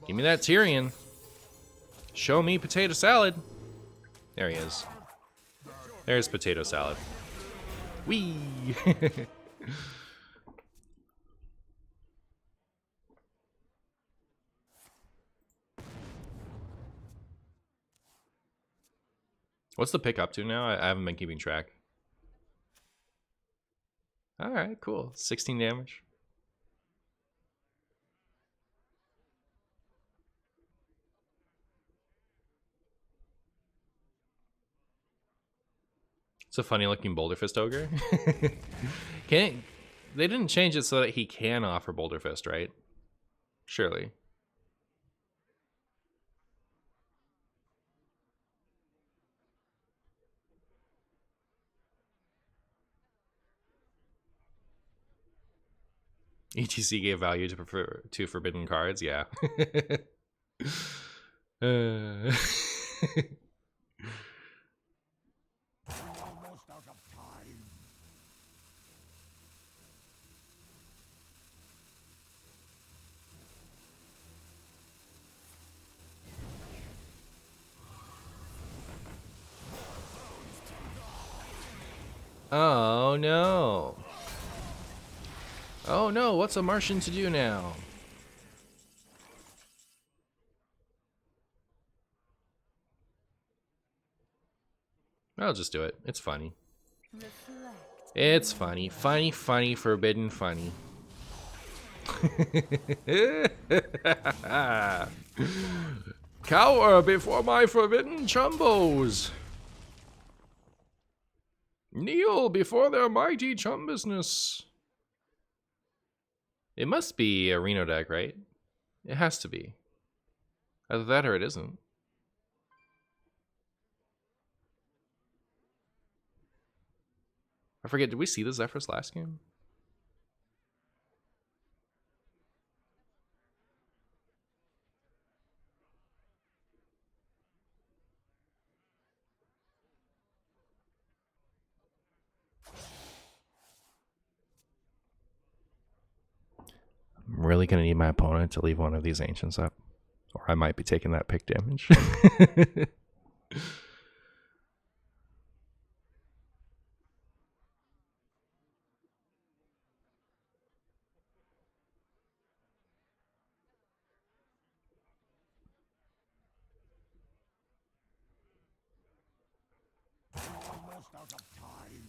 Give me that Tyrion. Show me potato salad. There he is. There's potato salad. Whee! What's the pick up to now? I haven't been keeping track. Alright, cool. 16 damage. It's a funny looking Boulder Fist Ogre. They didn't change it so that he can offer Boulder Fist, right? Surely. ETC gave value to forbidden cards, yeah. Almost out of time. Oh no. Oh no, what's a Martian to do now? I'll just do it. It's funny. Reflect. It's funny. Funny, funny, forbidden funny. Cower before my forbidden chumbos. Kneel before their mighty chumbusness. It must be a Reno deck, right? It has to be. Either that or it isn't. I forget, did we see the Zephyrus last game? I'm really going to need my opponent to leave one of these Ancients up. Or I might be taking that pick damage. Almost out of time.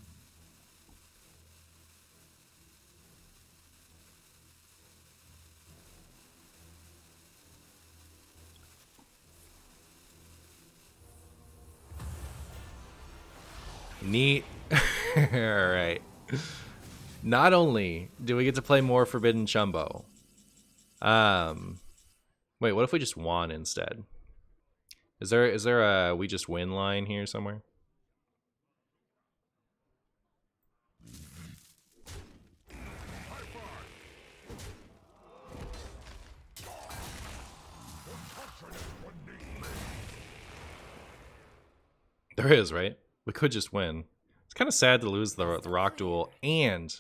Neat. Alright. Not only do we get to play more Forbidden Chumbo. Wait, what if we just won instead? Is there a we just win line here somewhere? There is, right? We could just win. It's kind of sad to lose the rock duel and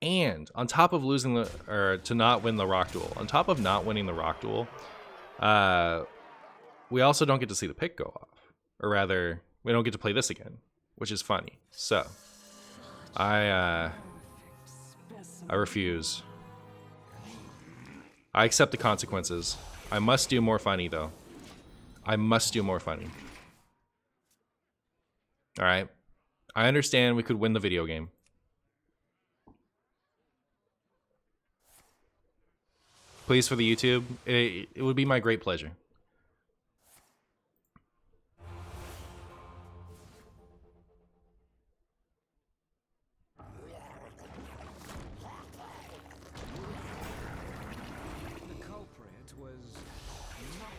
on top of losing to not win the rock duel, on top of not winning the rock duel, We also don't get to see the pick go off. Or rather, we don't get to play this again, which is funny. So, I refuse. I accept the consequences. I must do more funny, though. I must do more funny. Alright. I understand we could win the video game. Please, for the YouTube, it would be my great pleasure. The culprit was not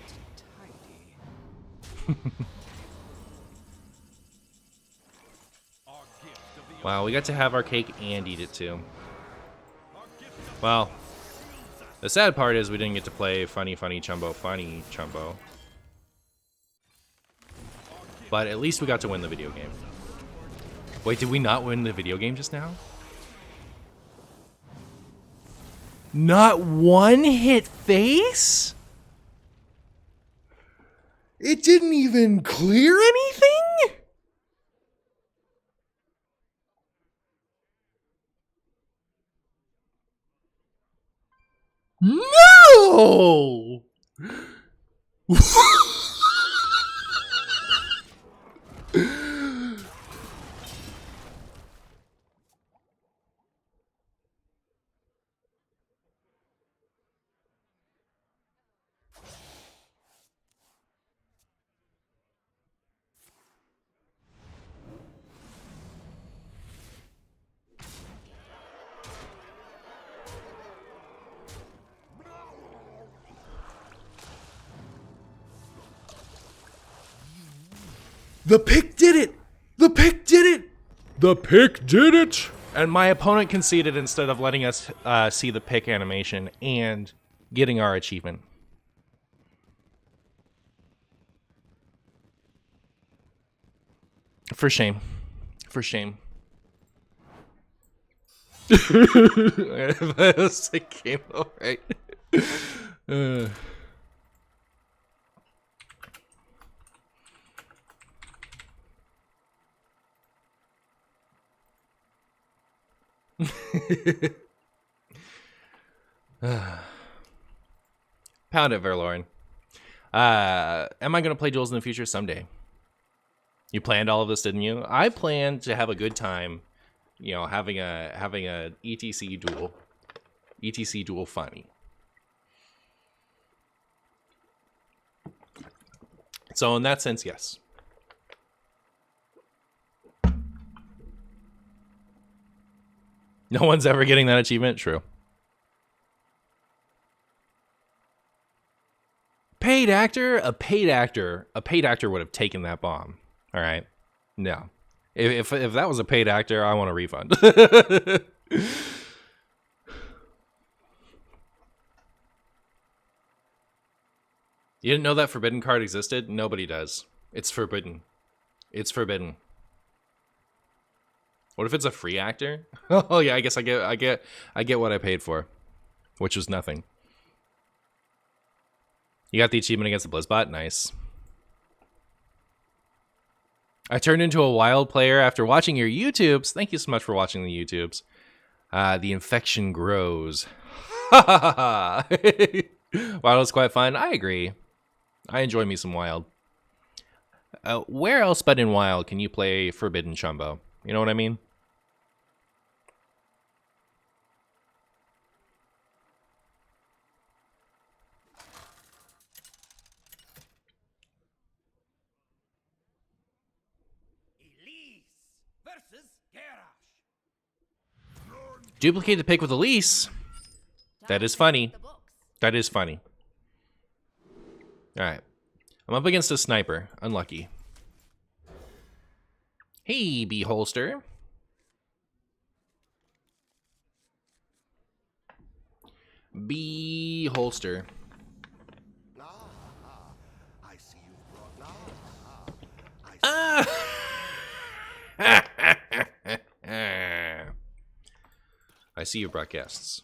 tidy. Wow, we got to have our cake and eat it too. Well, the sad part is we didn't get to play Funny Funny Chumbo Funny Chumbo. But at least we got to win the video game. Wait, did we not win the video game just now? Not one hit face? It didn't even clear anything? No! The pick did it! The pick did it! The pick did it! And my opponent conceded instead of letting us see the pick animation and getting our achievement. For shame. For shame. That was a game, alright. Pound it, Verloren. Am I going to play duels in the future? Someday. You planned all of this, didn't you? I planned to have a good time, you know, having a ETC duel. ETC duel funny. So in that sense, yes. No one's ever getting that achievement? True. Paid actor? A paid actor would have taken that bomb. All right. No. If that was a paid actor, I want a refund. You didn't know that forbidden card existed? Nobody does. It's forbidden. It's forbidden. What if it's a free actor? Oh yeah, I guess I get what I paid for, which was nothing. You got the achievement against the Blizzbot? Nice. I turned into a wild player after watching your YouTubes. Thank you so much for watching the YouTubes. The infection grows. Wild is quite fun. I agree. I enjoy me some Wild. Where else but in Wild can you play Forbidden Chumbo? You know what I mean? Duplicate the pick with Elise. That is funny. That is funny. Alright. I'm up against a sniper. Unlucky. Hey, B-holster. B-holster. I see you brought now. I see you brought guests.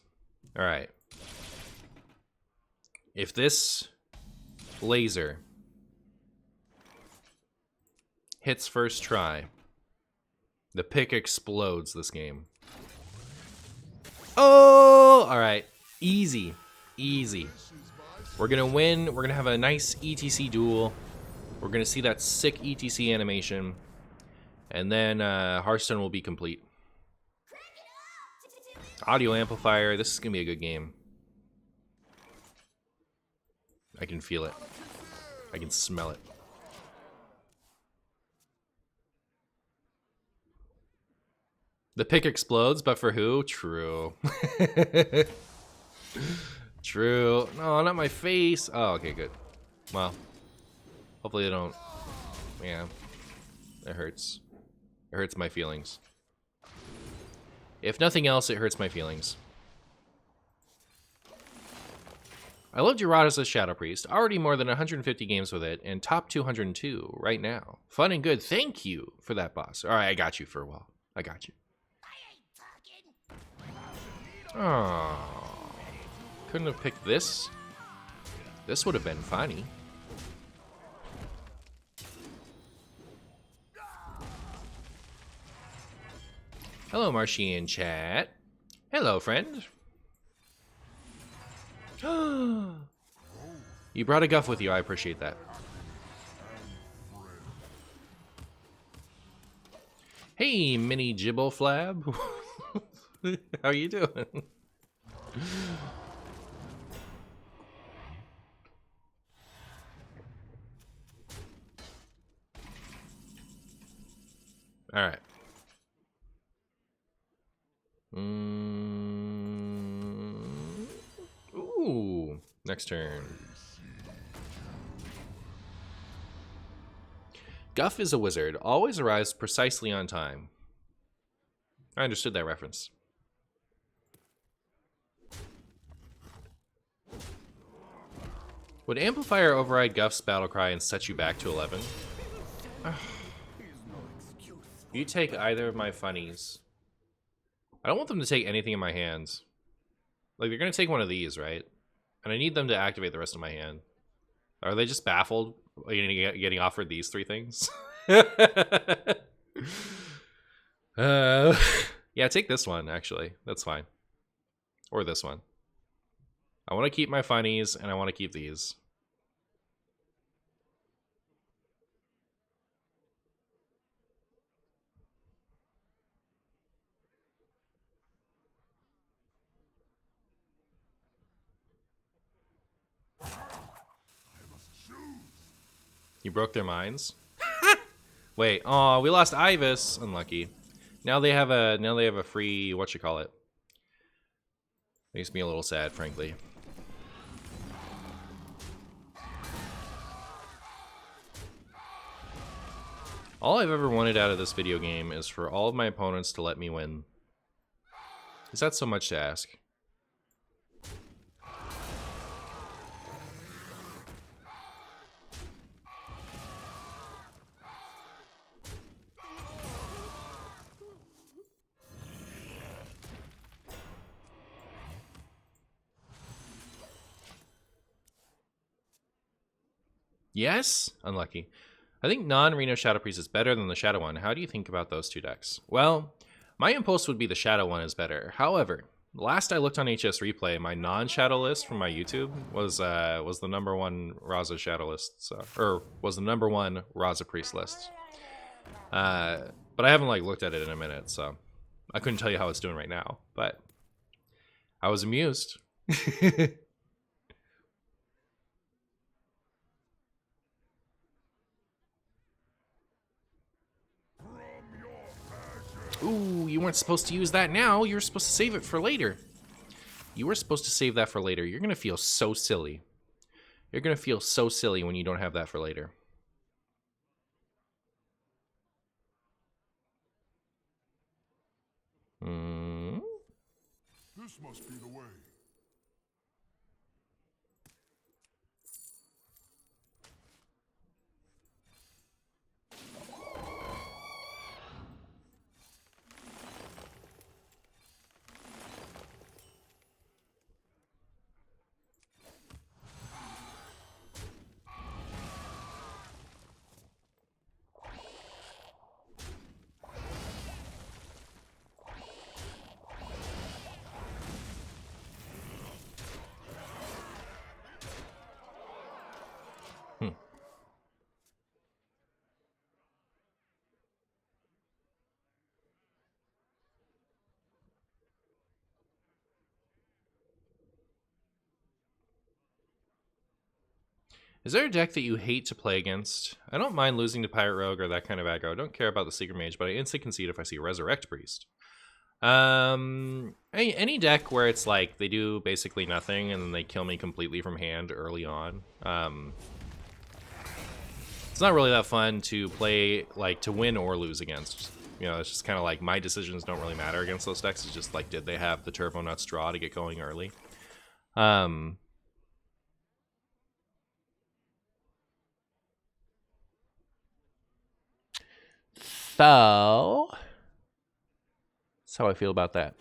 Alright. If this Laser. Hits first try. The pick explodes this game. Oh! Alright. Easy. Easy. We're gonna win. We're gonna have a nice ETC duel. We're gonna see that sick ETC animation. And then Hearthstone will be complete. Audio amplifier. This is gonna be a good game. I can feel it. I can smell it. The pick explodes, but for who? True. True. No, not my face. Oh, okay, good. Well, hopefully they don't. Yeah, it hurts. It hurts my feelings. If nothing else, it hurts my feelings. I love Gerardus as Shadow Priest. Already more than 150 games with it, and top 202 right now. Fun and good. Thank you for that, boss. All right, I got you for a while. I got you. Oh, couldn't have picked this. This would have been funny. Hello, Martian chat. Hello, friend. You brought a guff with you. I appreciate that. Hey, mini Jibble Flab. How you doing? All right. Ooh, next turn. Guff is a wizard. Always arrives precisely on time. I understood that reference. Would Amplifier override Guff's battlecry and set you back to 11? You take either of my funnies. I don't want them to take anything in my hands. Like, they're going to take one of these, right? And I need them to activate the rest of my hand. Are they just baffled getting offered these three things? Yeah, take this one, actually. That's fine. Or this one. I want to keep my funnies, and I want to keep these. You broke their minds? Wait, oh, we lost Ibis. Unlucky. Now they have a free whatchamacallit. Makes me a little sad, frankly. All I've ever wanted out of this video game is for all of my opponents to let me win. Is that so much to ask? Yes? Unlucky. I think non-Reno Shadow Priest is better than the Shadow one. How do you think about those two decks? Well, my impulse would be the Shadow one is better. However, last I looked on HS Replay, my non-Shadow list from my YouTube was the #1 Raza Shadow list, or was the #1 Raza Priest list. But I haven't looked at it in a minute, so I couldn't tell you how it's doing right now. But I was amused. Ooh, you weren't supposed to use that now. You were supposed to save it for later. You were supposed to save that for later. You're going to feel so silly. You're going to feel so silly when you don't have that for later. This must be the way. Is there a deck that you hate to play against? I don't mind losing to Pirate Rogue or that kind of aggro. I don't care about the Secret Mage, but I instantly concede if I see Resurrect Priest. Any deck where it's like they do basically nothing and then they kill me completely from hand early on. It's not really that fun to play, like, to win or lose against. You know, it's just kind of like my decisions don't really matter against those decks. It's just like, did they have the Turbo Nuts draw to get going early? So that's how I feel about that.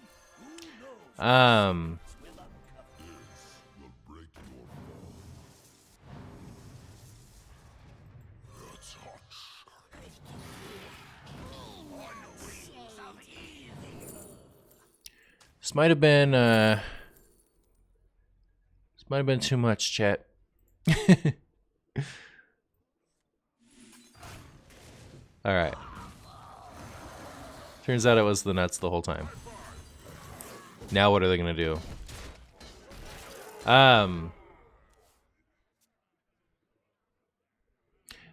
This might have been too much, chat. All right. Turns out it was the nuts the whole time. Now what are they gonna do?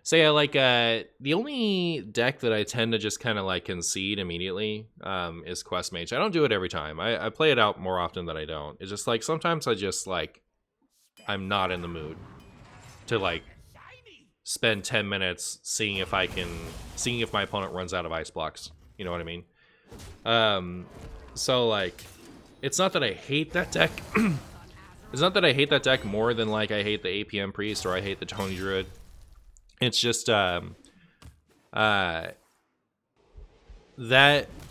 So yeah, like the only deck that I tend to just kind of like concede immediately is Quest Mage. I don't do it every time. I play it out more often than I don't. It's just like sometimes I just like I'm not in the mood to like spend 10 minutes seeing if my opponent runs out of ice blocks. You know what I mean? So like it's not that I hate that deck. It's not that I hate that deck more than like I hate the APM Priest or I hate the Tony Druid. It's just that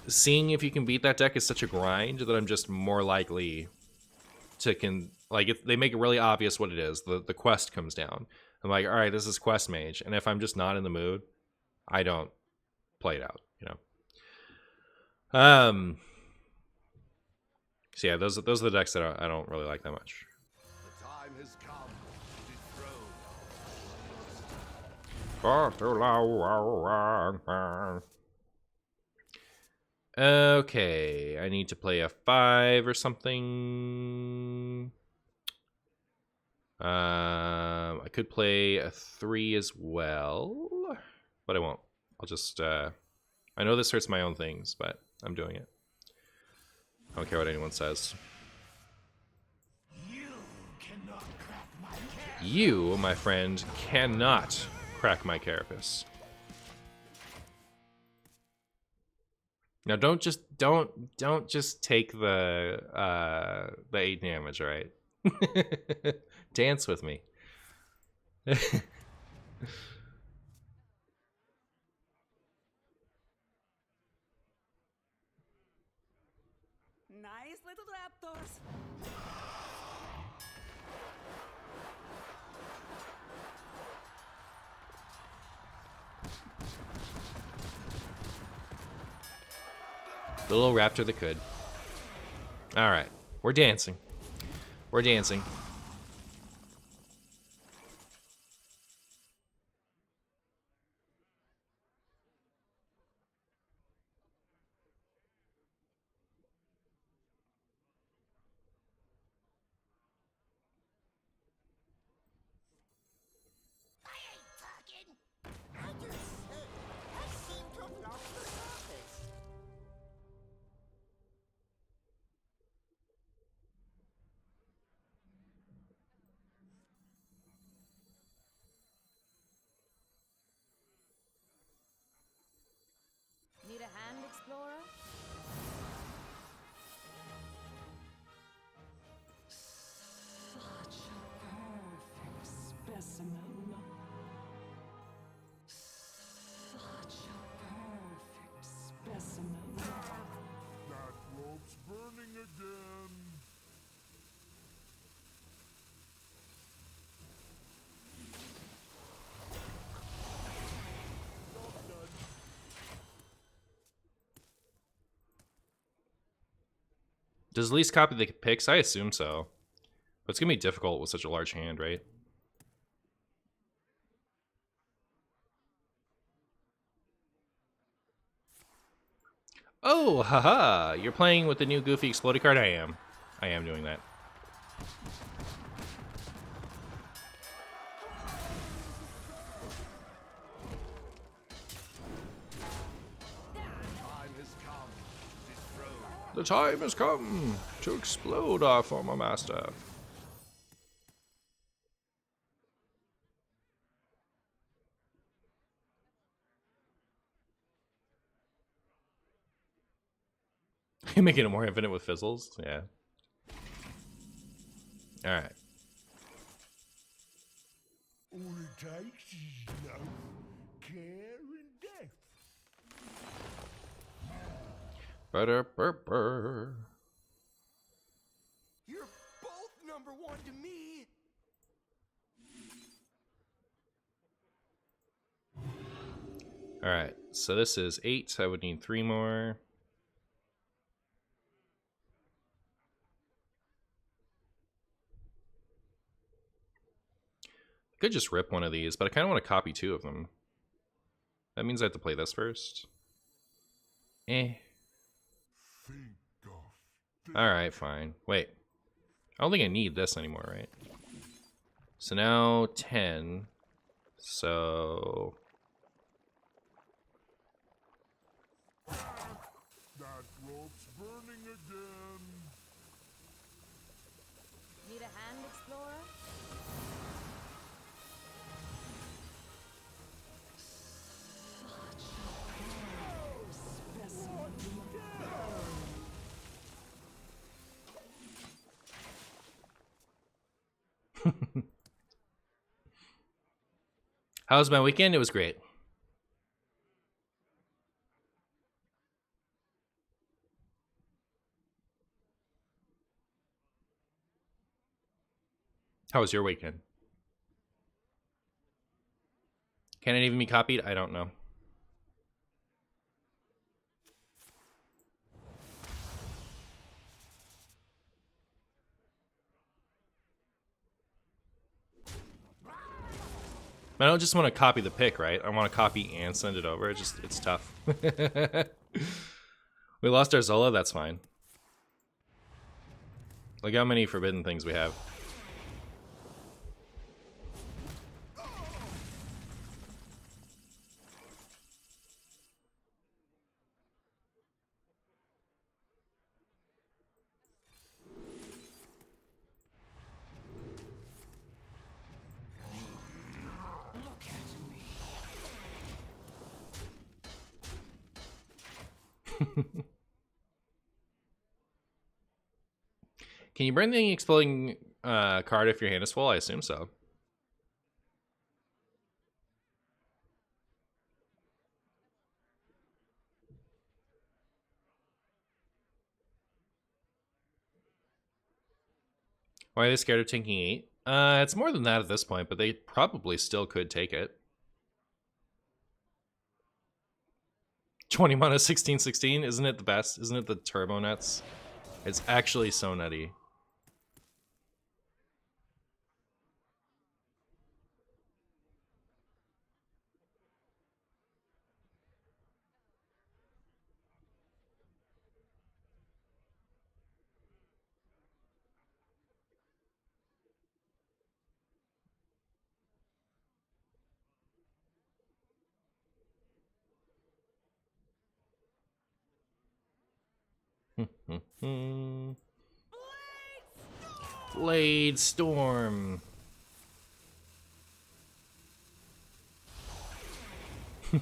seeing if you can beat that deck is such a grind that I'm just more likely to like if they make it really obvious what it is, the quest comes down. I'm like, all right, this is Quest Mage, and if I'm just not in the mood, I don't play it out, you know. So yeah, those are the decks that I don't really like that much. The time has come to dethrone. Okay, I need to play a 5 or something. I could play a 3 as well, but I won't. I'll just, I know this hurts my own things, but I'm doing it. I don't care what anyone says. You, my friend, cannot crack my carapace. Now don't just take the 8 damage, right? Dance with me. Nice little raptors. The little raptor that could. All right, we're dancing. We're dancing. Need a hand, explorer? Such a perfect specimen. Such a perfect specimen. That rope's burning again. Does at least copy the picks? I assume so. But it's gonna be difficult with such a large hand, right? Oh, haha! You're playing with the new Goofy Exploded card? I am doing that. The time has come to explode our former master. You're making it more infinite with fizzles? Yeah. Alright. All it takes is love, care, and death. Ba-da-ba-ba. You're both number one to me. Alright, so this is 8. I would need 3 more. Could just rip one of these, but I kind of want to copy 2 of them. That means I have to play this first. Think of Alright, fine. Wait. I don't think I need this anymore, right? So now 10. So... that rope's burning again. Need a hand, explorer? How was my weekend? It was great. How was your weekend? Can it even be copied? I don't know. I don't just want to copy the pick, right? I want to copy and send it over. It's tough. We lost our Zola, that's fine. Look how many forbidden things we have. Can you burn the exploding card if your hand is full? I assume so. Why are they scared of taking 8? It's more than that at this point, but they probably still could take it. 20 mana 16/16, isn't it the best? Isn't it the turbo nuts? It's actually so nutty. Blade Storm. We're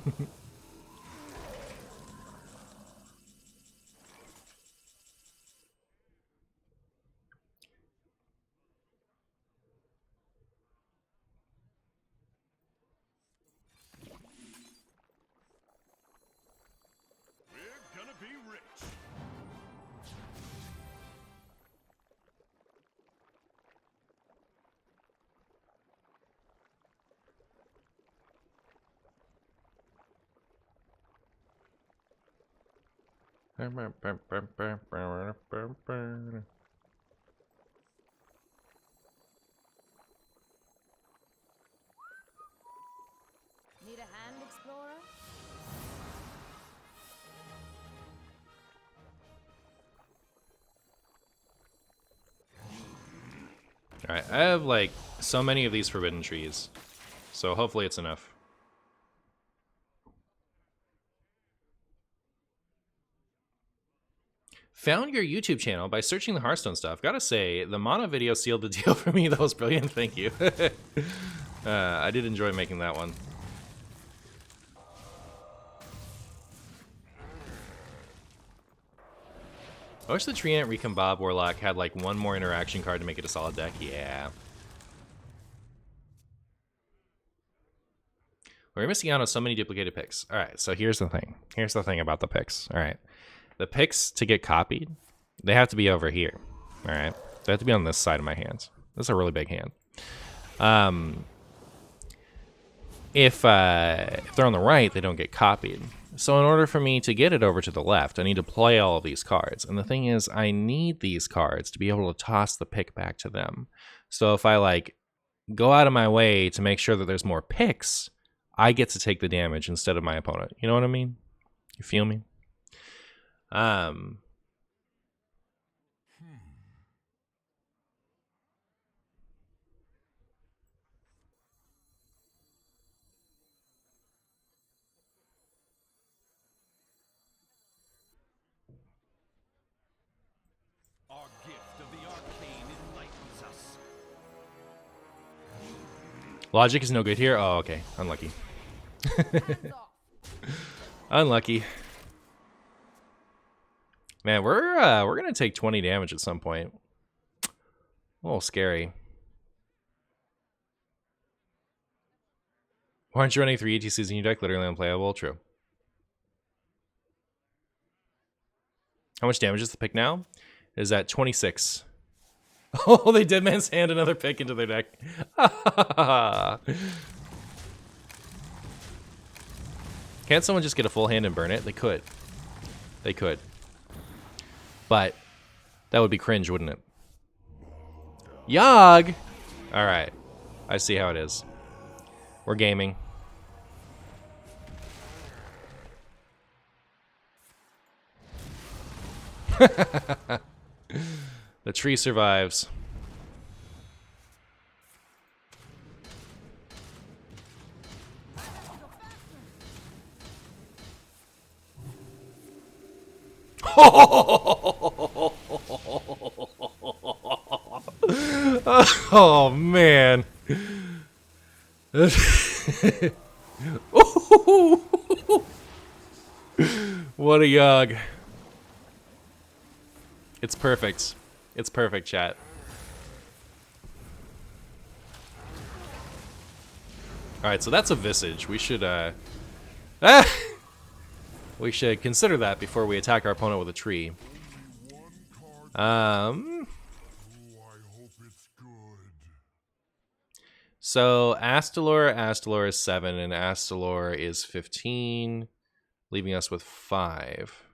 gonna be rich. Need a hand, explorer? Alright, I have like so many of these forbidden trees. So hopefully it's enough. Found your YouTube channel by searching the Hearthstone stuff. Gotta say, the Mana video sealed the deal for me. That was brilliant. Thank you. I did enjoy making that one. I wish the Treant Recon Bob Warlock had like one more interaction card to make it a solid deck. Yeah. We're missing out on so many duplicated picks. All right, so here's the thing. Here's the thing about the picks. All right. The picks to get copied, they have to be over here. All right. They have to be on this side of my hands. This is a really big hand. If they're on the right, they don't get copied. So in order for me to get it over to the left, I need to play all of these cards. And the thing is, I need these cards to be able to toss the pick back to them. So if I like go out of my way to make sure that there's more picks, I get to take the damage instead of my opponent. You know what I mean? You feel me? Our gift of the arcane enlightens us. Logic is no good here. Oh, okay. Unlucky. Hands off. Unlucky. Man, we're gonna take 20 damage at some point. A little scary. Why aren't you running 3 ETCs in your deck? Literally unplayable. True. How much damage is the pick now? It is at 26. Oh, they Dead Man's Hand another pick into their deck. Can't someone just get a full hand and burn it? They could. They could. But that would be cringe, wouldn't it? Yogg! Alright. I see how it is. We're gaming. The tree survives. Oh man. What a Yogg. It's perfect. It's perfect, chat. Alright, so that's a Visage. We should we should consider that before we attack our opponent with a tree. So Astalor is 7, and Astalor is 15, leaving us with 5.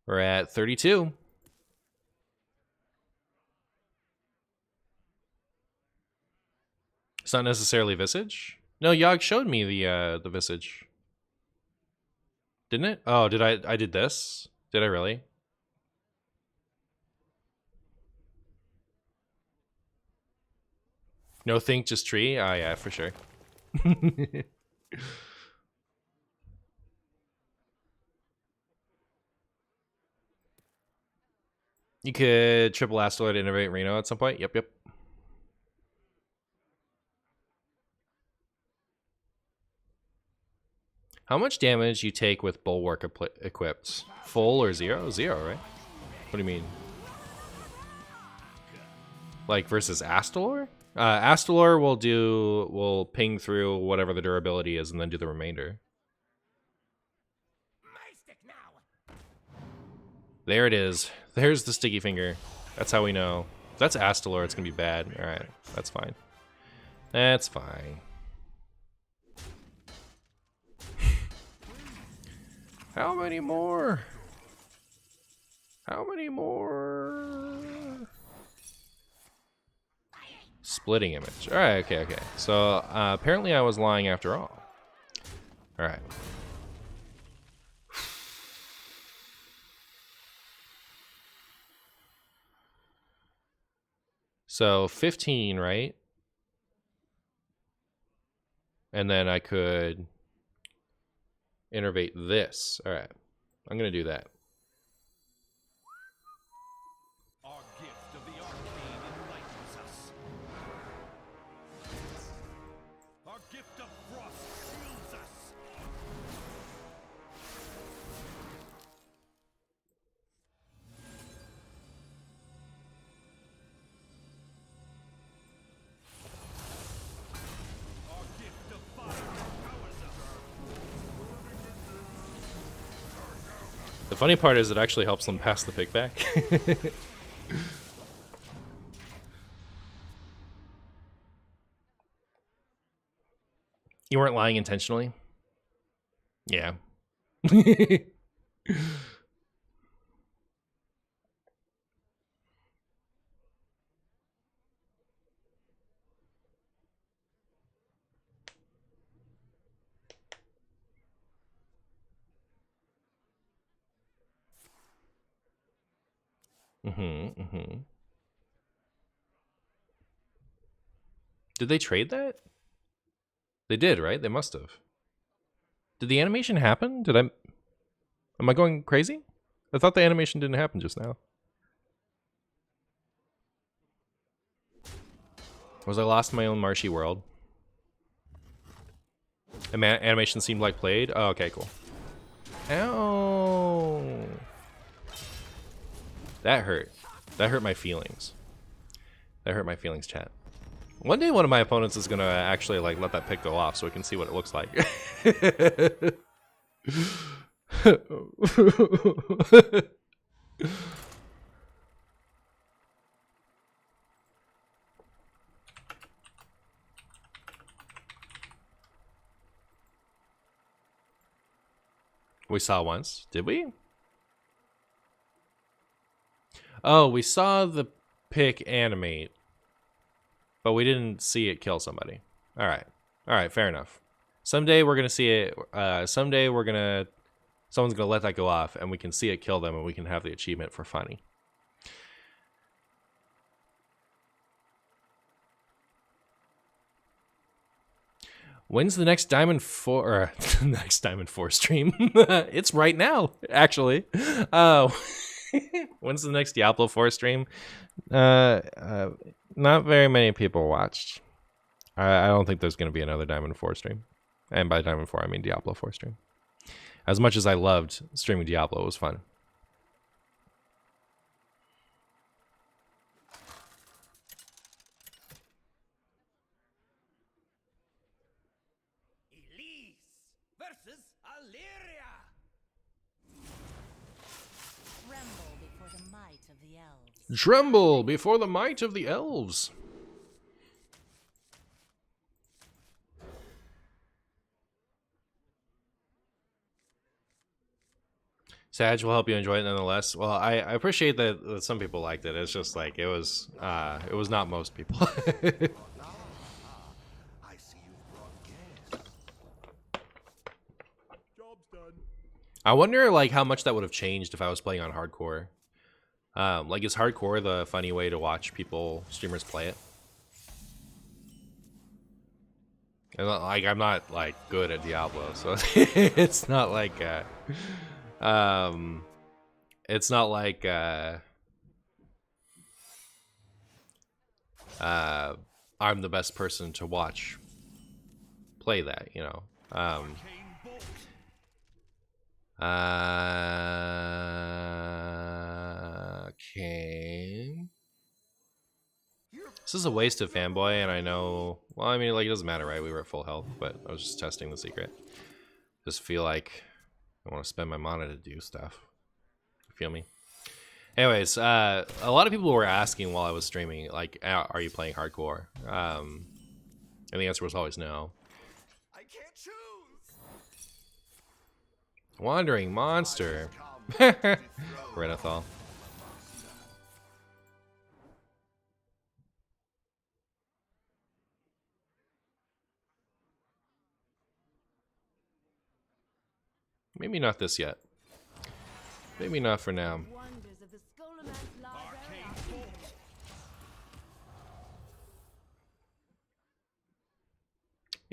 We're at 32. It's not necessarily Visage. No, Yogg showed me the Visage. Didn't it? Oh, did I did this? Did I really? No think, just tree? Ah, yeah, for sure. You could triple Asteroid to innovate Reno at some point. Yep, yep. How much damage you take with Bulwark equipped? Full or zero? Zero, right? What do you mean? Like versus Astalor? Astalor will ping through whatever the durability is and then do the remainder. There it is. There's the sticky finger. That's how we know. If that's Astalor, it's gonna be bad. Alright, that's fine. That's fine. How many more? How many more? Splitting image. Alright, okay. So, apparently I was lying after all. Alright. So 15, right? And then I could innervate this. All right, I'm gonna do that. Our gift of the arcane enlightens us. Our gift of frost shields us. Our gift of fire empowers us. The funny part is it actually helps them pass the pick back. You weren't lying intentionally? Yeah. Did they trade that? They did, right? They must have. Did the animation happen? Am I going crazy? I thought the animation didn't happen just now. Was I lost in my own marshy world? Animation seemed like played? Oh, okay, cool. Ow! That hurt. That hurt my feelings. That hurt my feelings, chat. One day one of my opponents is gonna actually like let that pick go off so we can see what it looks like. We saw once, did we? Oh, we saw the pick animate, but we didn't see it kill somebody. All right, fair enough. Someday we're gonna see it. Someday someone's gonna let that go off, and we can see it kill them, and we can have the achievement for funny. When's the next Diamond 4 or next Diamond 4 stream? It's right now, actually. When's the next Diablo 4 stream? Not very many people watched. I don't think there's going to be another Diamond 4 stream. And by Diamond 4, I mean Diablo 4 stream. As much as I loved streaming Diablo, it was fun. Elise versus Illyria. Tremble before the might of the elves. Tremble before the might of the elves. Sag will help you enjoy it nonetheless. Well, I appreciate that some people liked it. It's just like it was not most people. I see you've brought guests. Job's done. I wonder like how much that would have changed if I was playing on hardcore. Like is hardcore the funny way to watch streamers play it? And like I'm not like good at Diablo, so it's not like it's not like I'm the best person to watch play that, you know. Arcane bolt. Okay. This is a waste of fanboy, and I know. Well, I mean, like it doesn't matter, right? We were at full health, but I was just testing the secret. Just feel like I want to spend my mana to do stuff. You feel me? Anyways, a lot of people were asking while I was streaming, like, are you playing hardcore? And the answer was always no. I can't choose. Wandering monster. Come to Renethal. Maybe not this yet. Maybe not for now. Wonders of the Scholomance library Arcane are bolt.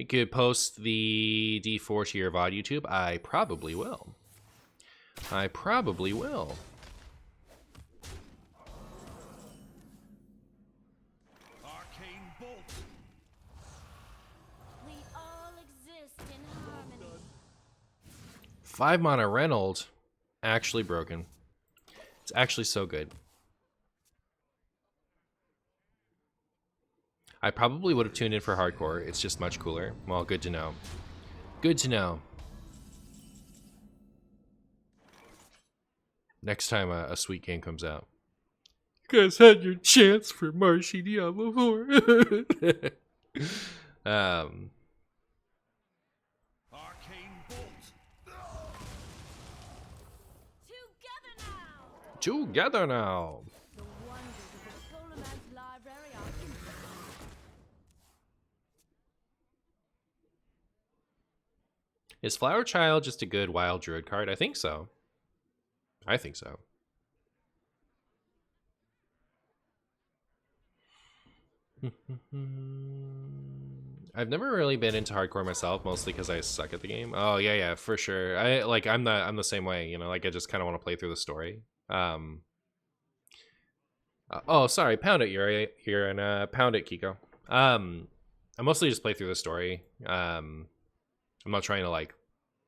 You could post the D4 to your VOD YouTube. I probably will. I probably will. Arcane bolt. We all exist in harmony. 5 mana Reynold. Actually broken. It's actually so good. I probably would have tuned in for hardcore. It's just much cooler. Well, good to know. Good to know. Next time a sweet game comes out. You guys had your chance for Marshy Diablo 4. Arcane bolt. Together now! Together now. The wonders of the Scholomance library are infinite. Is Flower Child just a good wild druid card? I think so. I think so. I've never really been into hardcore myself, mostly because I suck at the game. Oh yeah, for sure. I'm the same way, you know, like I just kind of want to play through the story. Oh, sorry, pound it, you're here, and pound it, Kiko. I mostly just play through the story. I'm not trying to like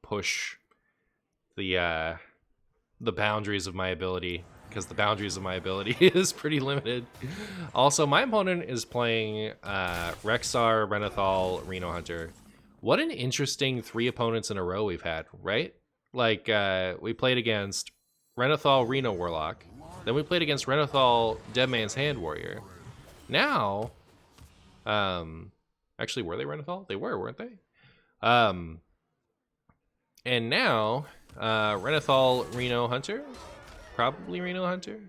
push the boundaries of my ability, because the boundaries of my ability is pretty limited. Also, my opponent is playing Rexar, Renathal, Reno Hunter. What an interesting 3 opponents in a row we've had, right? Like, we played against Renathal, Reno Warlock. Then we played against Renathal, Dead Man's Hand Warrior. Now, actually, were they Renathal? They were, weren't they? And now, Renathal, Reno Hunter? Probably Reno Hunter?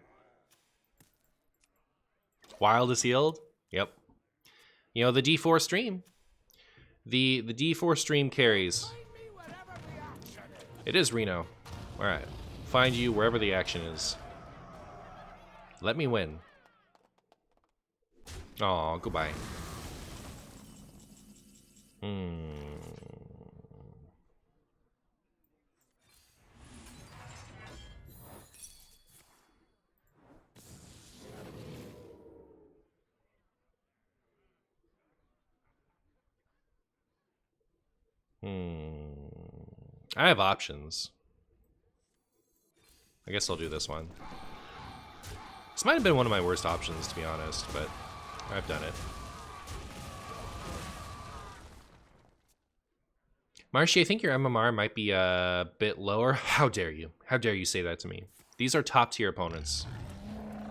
Wild is healed? Yep. You know, the D4 stream. The D4 stream carries. It is Reno. Alright. Find you wherever the action is. Let me win. Aw, goodbye. I have options. I guess I'll do this one. This might have been one of my worst options, to be honest, but I've done it. Marshy, I think your MMR might be a bit lower. How dare you? How dare you say that to me? These are top tier opponents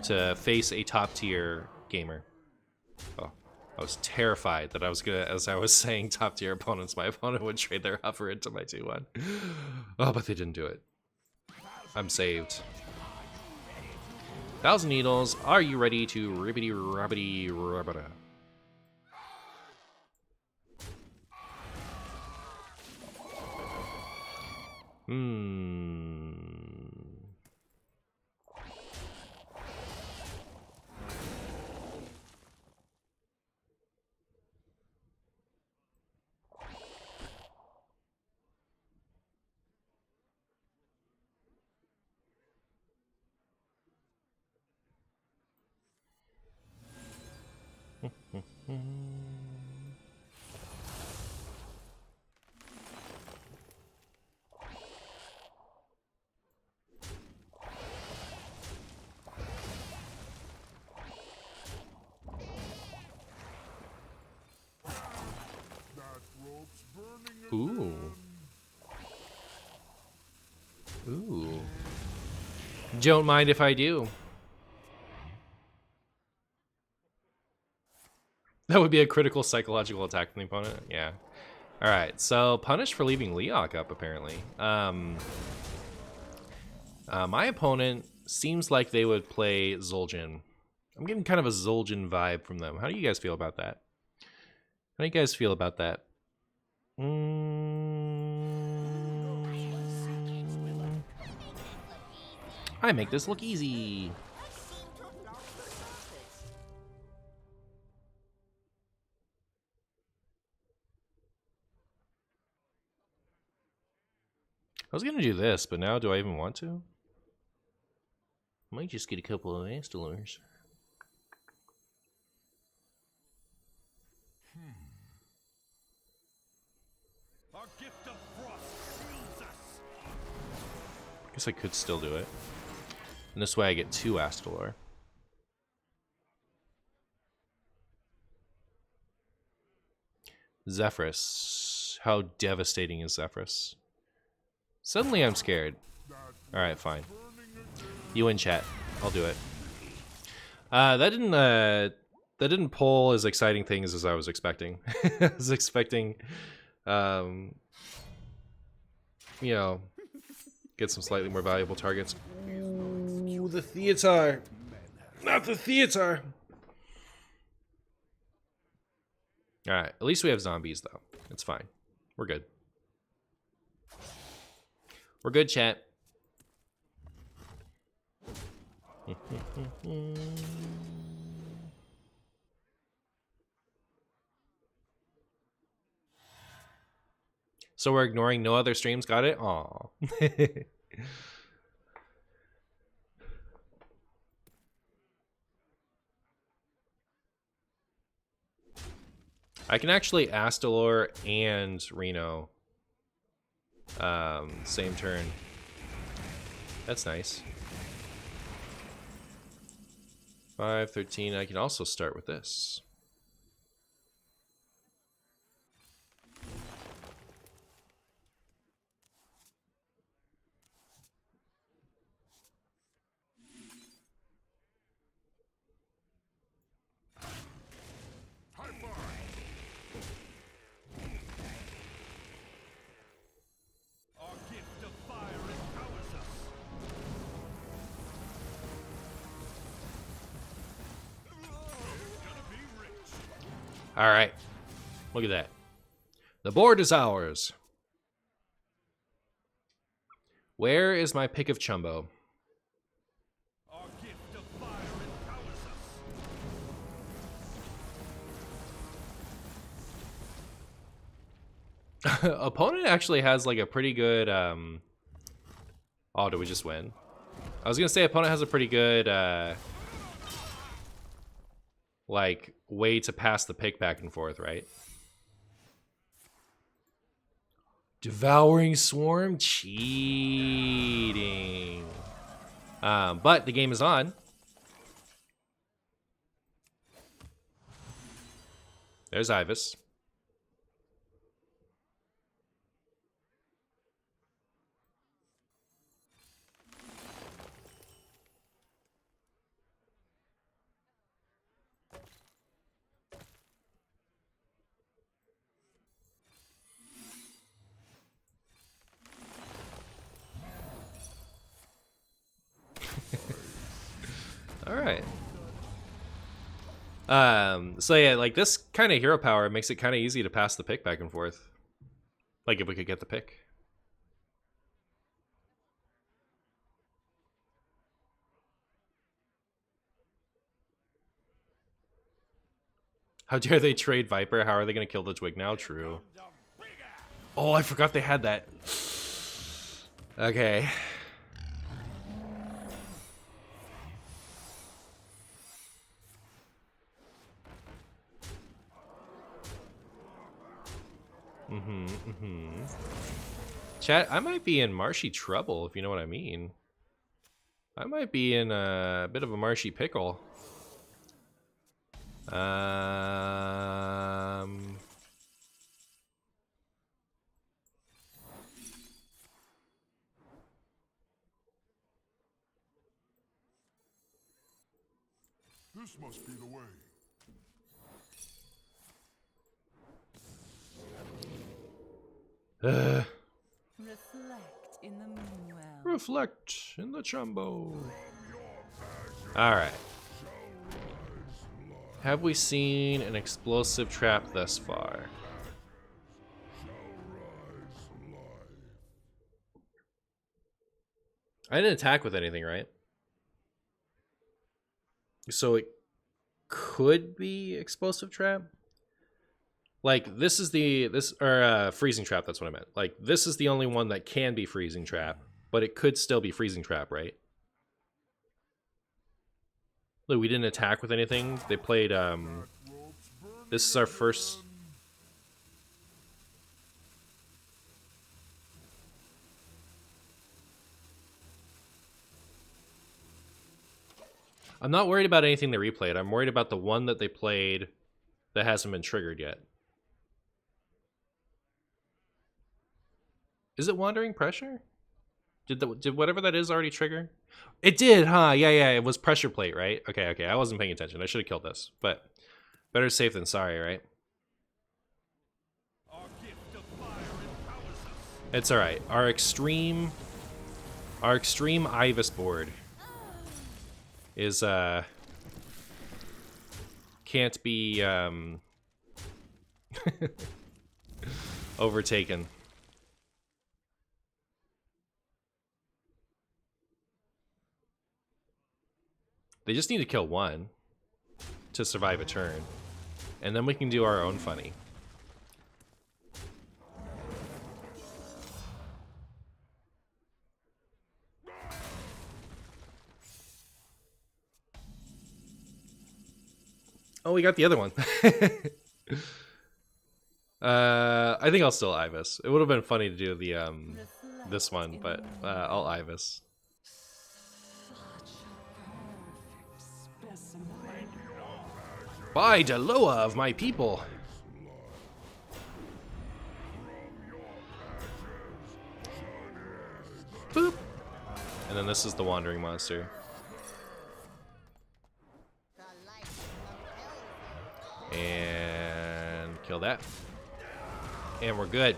to face a top tier gamer. Oh, I was terrified that I was gonna, as I was saying top tier opponents, my opponent would trade their hover into my 2-1. Oh, but they didn't do it. I'm saved. 1,000 Needles, are you ready to ribbity rubbity rubbada? Ooh. Ooh. Don't mind if I do. That would be a critical psychological attack from the opponent. Yeah. Alright, so punish for leaving Leok up, apparently. My opponent seems like they would play Zul'jin. I'm getting kind of a Zul'jin vibe from them. How do you guys feel about that? How do you guys feel about that? I make this look easy. I was gonna do this, but now do I even want to? Might just get a couple of Astalors. Our gift of frost shields us. Guess I could still do it. And this way I get 2 Astalor. Zephyrus. How devastating is Zephyrus? Suddenly I'm scared. Alright, fine. You in chat. I'll do it. That didn't pull as exciting things as I was expecting. I was expecting you know, get some slightly more valuable targets. Ooh, the theater. Not the theater. Alright, at least we have zombies, though. It's fine. We're good. We're good, chat. So we're ignoring no other streams, got it? Aw. I can actually Astalor and Reno same turn. That's nice. 5, 13. I can also start with this. Our gift of fire empowers us. Gonna be rich. All right. Look at that. The board is ours. Where is my pick of Chumbo? Our gift of fire empowers us. Opponent actually has like a pretty good oh, did we just win? I was gonna say opponent has a pretty good like way to pass the pick back and forth, right? Devouring Swarm? Cheating. But the game is on. There's Ibis. All right. So yeah, like this kind of hero power makes it kind of easy to pass the pick back and forth. Like if we could get the pick. How dare they trade Viper? How are they going to kill the Twig now? True. Oh, I forgot they had that. Okay. Chat, I might be in marshy trouble, if you know what I mean. I might be in a bit of a marshy pickle. This must be the way. Reflect in the moonwell. Reflect in the Chumbo. Alright. Have we seen an explosive trap thus far? I didn't attack with anything, right? So it could be explosive trap? Like, this is the, freezing trap, that's what I meant. Like, this is the only one that can be freezing trap, but it could still be freezing trap, right? Look, we didn't attack with anything. They played, this is our first... I'm not worried about anything they replayed. I'm worried about the one that they played that hasn't been triggered yet. Is it Wandering Pressure? Did whatever that is already trigger? It did, huh? Yeah, it was Pressure Plate, right? Okay, I wasn't paying attention. I should have killed this, but better safe than sorry, right? It's all right. Our extreme Ibis board is can't be overtaken. They just need to kill one to survive a turn, and then we can do our own funny. Oh, we got the other one. I think I'll still Ibis. It would have been funny to do the this one, but I'll Ibis. By Deloa of my people. Boop. And then this is the wandering monster. And kill that. And we're good.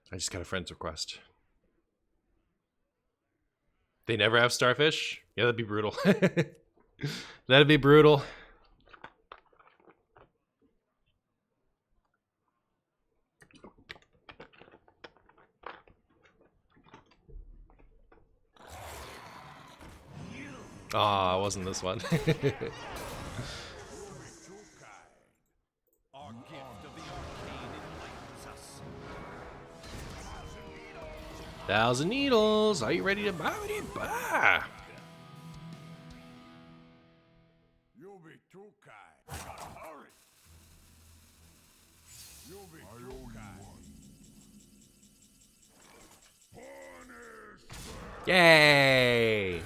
I just got a friend's request. They never have starfish? Yeah, that'd be brutal. That'd be brutal. Ah, it wasn't this one. Thousand Needles, are you ready to buy it? Bah! You'll be too kind. Gotta hurry. You'll be too kind. Yay!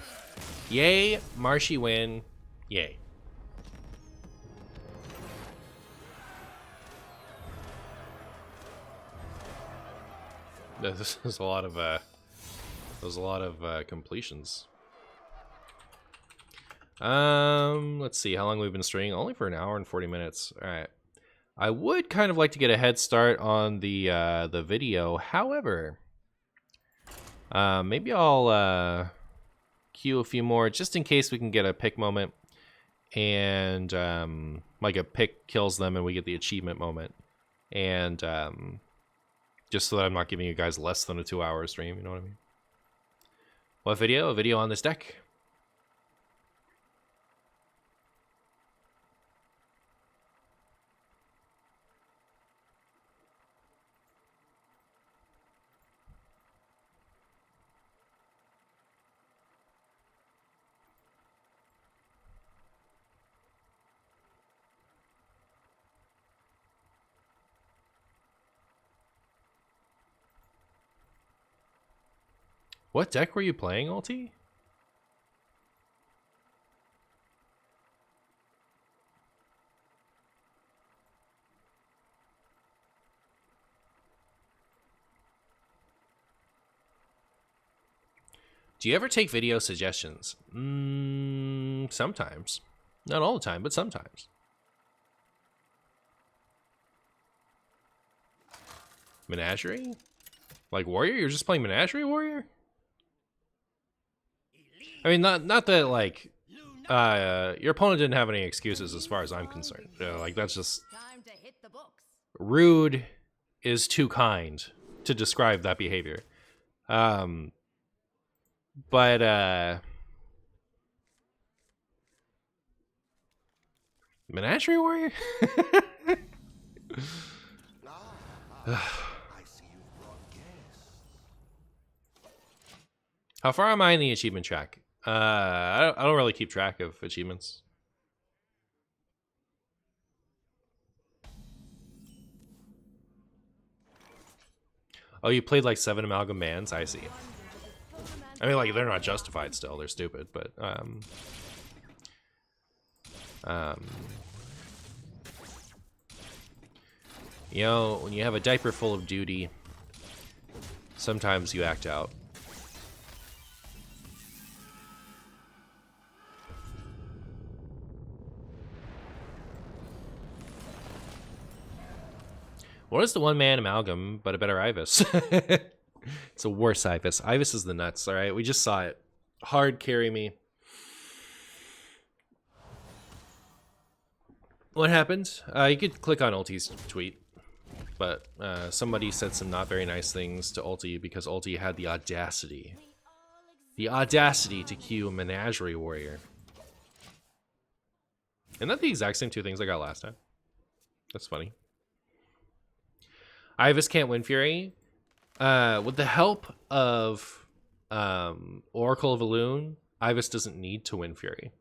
Yay, Marshy win. Yay. This is a lot of completions. Let's see how long we've been streaming. Only for an hour and 40 minutes. All right. I would kind of like to get a head start on the video. However, maybe I'll queue a few more just in case we can get a pick moment, and like a pick kills them and we get the achievement moment, and just so that I'm not giving you guys less than a 2-hour stream, you know what I mean? What video? A video on this deck. What deck were you playing, Ulti? Do you ever take video suggestions? Sometimes. Not all the time, but sometimes. Menagerie? Like Warrior? You're just playing Menagerie Warrior? I mean, not that, like, your opponent didn't have any excuses as far as I'm concerned. Like, that's just Time to hit the books. rude is too kind to describe that behavior. But Menagerie Warrior? I see you brought guests. How far am I in the achievement track? I don't really keep track of achievements. Oh, you played like 7 Amalgam Bands? I see. I mean, like, they're not justified still. They're stupid, but, you know, when you have a diaper full of duty, sometimes you act out. What is the one-man amalgam but a better Ibis? It's a worse Ibis. Ibis is the nuts, alright? We just saw it. Hard carry me. What happened? You could click on Ulti's tweet, but somebody said some not very nice things to Ulti because Ulti had the audacity. The audacity to queue a Menagerie Warrior. Isn't that the exact same 2 things I got last time? That's funny. Ibis can't win Fury. With the help of Oracle of Elune, Ibis doesn't need to win Fury.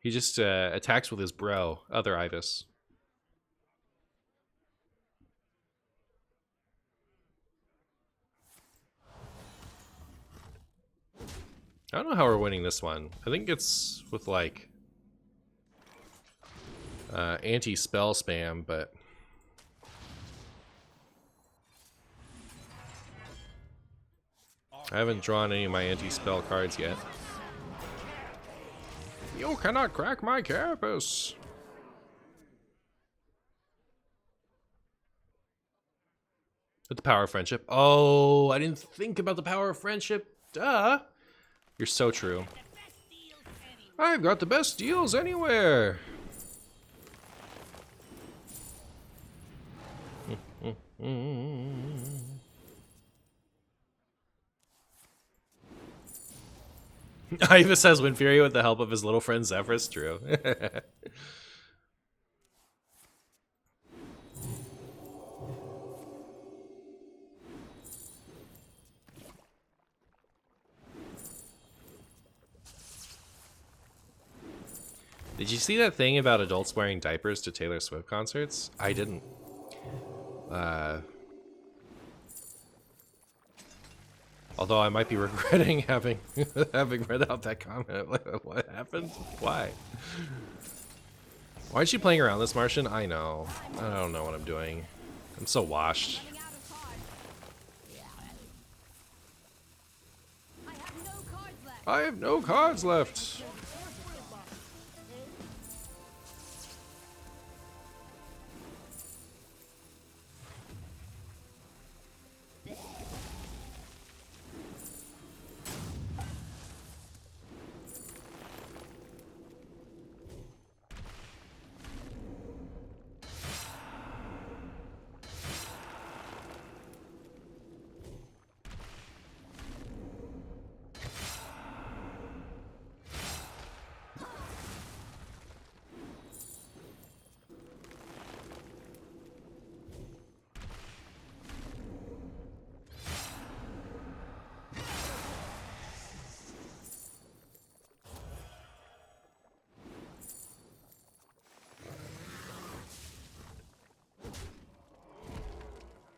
He just attacks with his bro, other Ibis. I don't know how we're winning this one. I think it's with like anti-spell spam, but I haven't drawn any of my anti-spell cards yet. You cannot crack my carapace. With the power of friendship. Oh, I didn't think about the power of friendship. Duh. You're so true. I've got the best deals anywhere. Ibis has Wind Fury with the help of his little friend Zephyrus. True. Did you see that thing about adults wearing diapers to Taylor Swift concerts? I didn't. Although I might be regretting having read out that comment. What happened? Why? Why aren't you playing around this, Martian? I know. I don't know what I'm doing. I'm so washed. I have no cards left.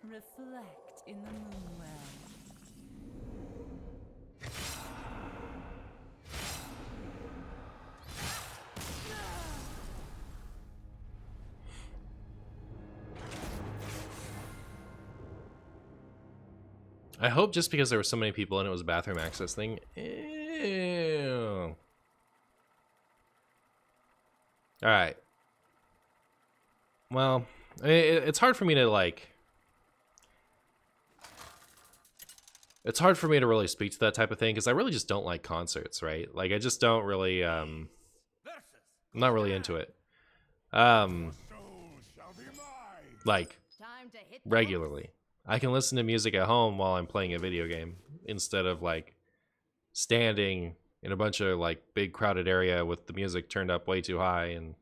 Reflect in the moon well. I hope just because there were so many people and it was a bathroom access thing. Ew. All right. Well, it's hard for me to like. It's hard for me to really speak to that type of thing because I really just don't like concerts, right? Like I just don't really. I'm not really into it. Like Time to hit the regularly. I can listen to music at home while I'm playing a video game instead of like standing in a bunch of like big crowded area with the music turned up way too high, and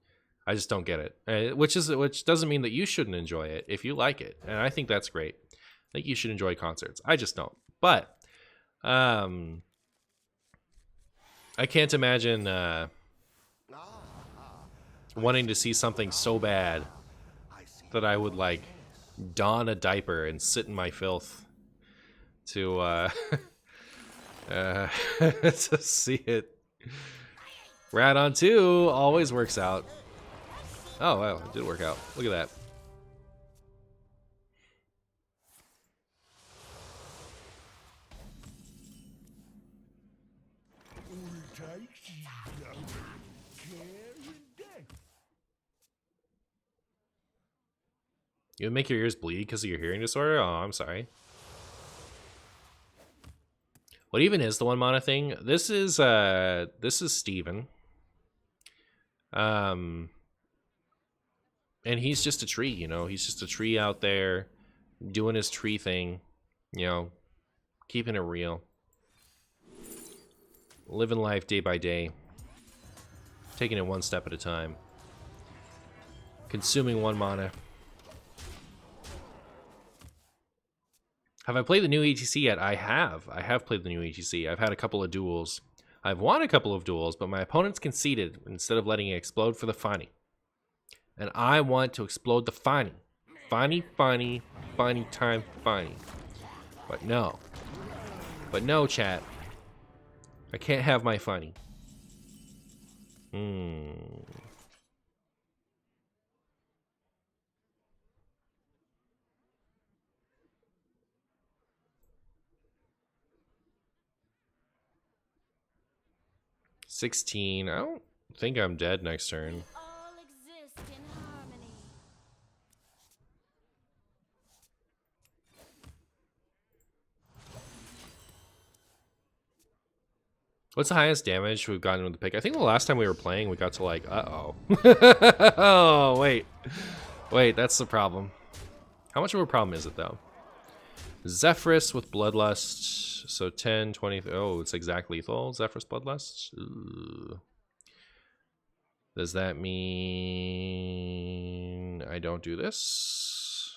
I just don't get it. Which doesn't mean that you shouldn't enjoy it if you like it, and I think that's great. I think you should enjoy concerts. I just don't. But I can't imagine wanting to see something so bad that I would like don a diaper and sit in my filth to to see it. Rat on 2 always works out. Oh wow, it did work out. Look at that. You would make your ears bleed because of your hearing disorder? Oh, I'm sorry. What even is the 1 mana thing? This is Steven. And he's just a tree, you know. He's just a tree out there doing his tree thing, you know, keeping it real. Living life day by day. Taking it 1 step at a time. Consuming 1 mana. Have I played the new ETC yet? I have. I have played the new ETC. I've had a couple of duels. I've won a couple of duels, but my opponents conceded instead of letting it explode for the funny. And I want to explode the funny. Funny, funny, funny time, funny. But no. But no, chat. I can't have my funny. 16. I don't think I'm dead next turn. all exist in harmony. What's the highest damage we've gotten with the pick? I think the last time we were playing, we got to like, uh-oh. Oh, wait. Wait, that's the problem. How much of a problem is it, though? Zephyrus with Bloodlust. So 10, 20... Oh, it's exact lethal. Zephyrus Bloodlust. Ooh. Does that mean I don't do this?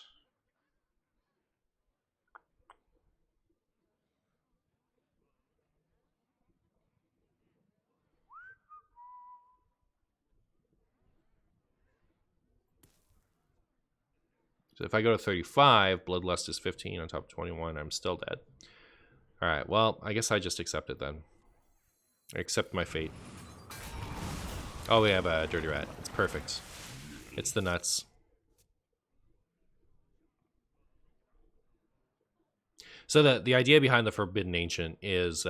So if I go to 35, Bloodlust is 15 on top of 21. I'm still dead. All right, well, I guess I just accept it then. I accept my fate. Oh, we have a Dirty Rat. It's perfect. It's the nuts. So the idea behind the Forbidden Ancient is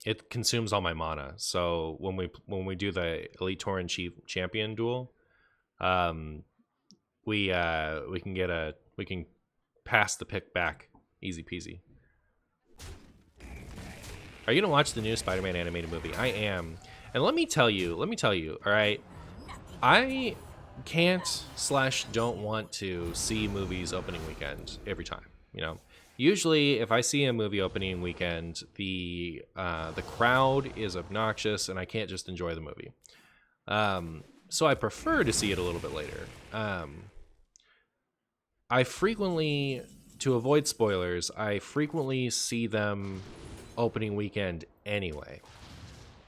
it consumes all my mana. So when we do the Elite Tauren Chief Champion duel, we can pass the pick back easy peasy. Are you gonna watch the new Spider-Man animated movie? I am, and let me tell you, all right, I can't / don't want to see movies opening weekend every time. You know, usually if I see a movie opening weekend, the crowd is obnoxious, and I can't just enjoy the movie. So I prefer to see it a little bit later. I frequently, to avoid spoilers, I frequently see them opening weekend anyway.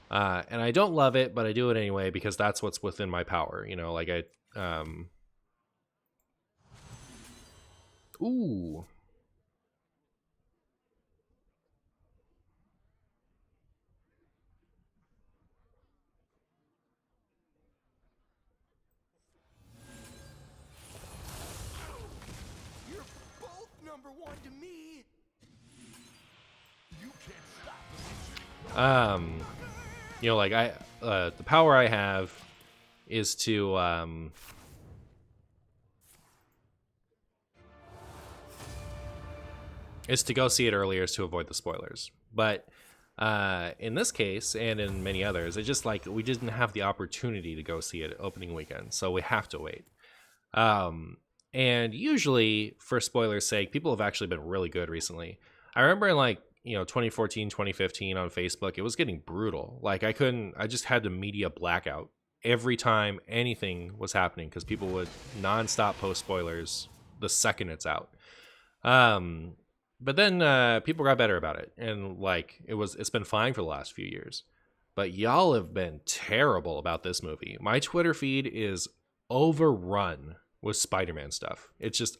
And I don't love it, but I do it anyway because that's what's within my power. You know, like Ooh. You're both number 1 to me. You can't stop me. You know, like the power I have is to go see it earlier to avoid the spoilers. But In this case, and in many others, it's just like we didn't have the opportunity to go see it opening weekend, so we have to wait. And usually, for spoilers' sake, people have actually been really good recently. I remember in like 2014, 2015 on Facebook, it was getting brutal. Like I just had to media blackout every time anything was happening because people would nonstop post spoilers the second it's out. But then people got better about it, and like it's been fine for the last few years. But y'all have been terrible about this movie. My Twitter feed is overrun with Spider-Man stuff. It's just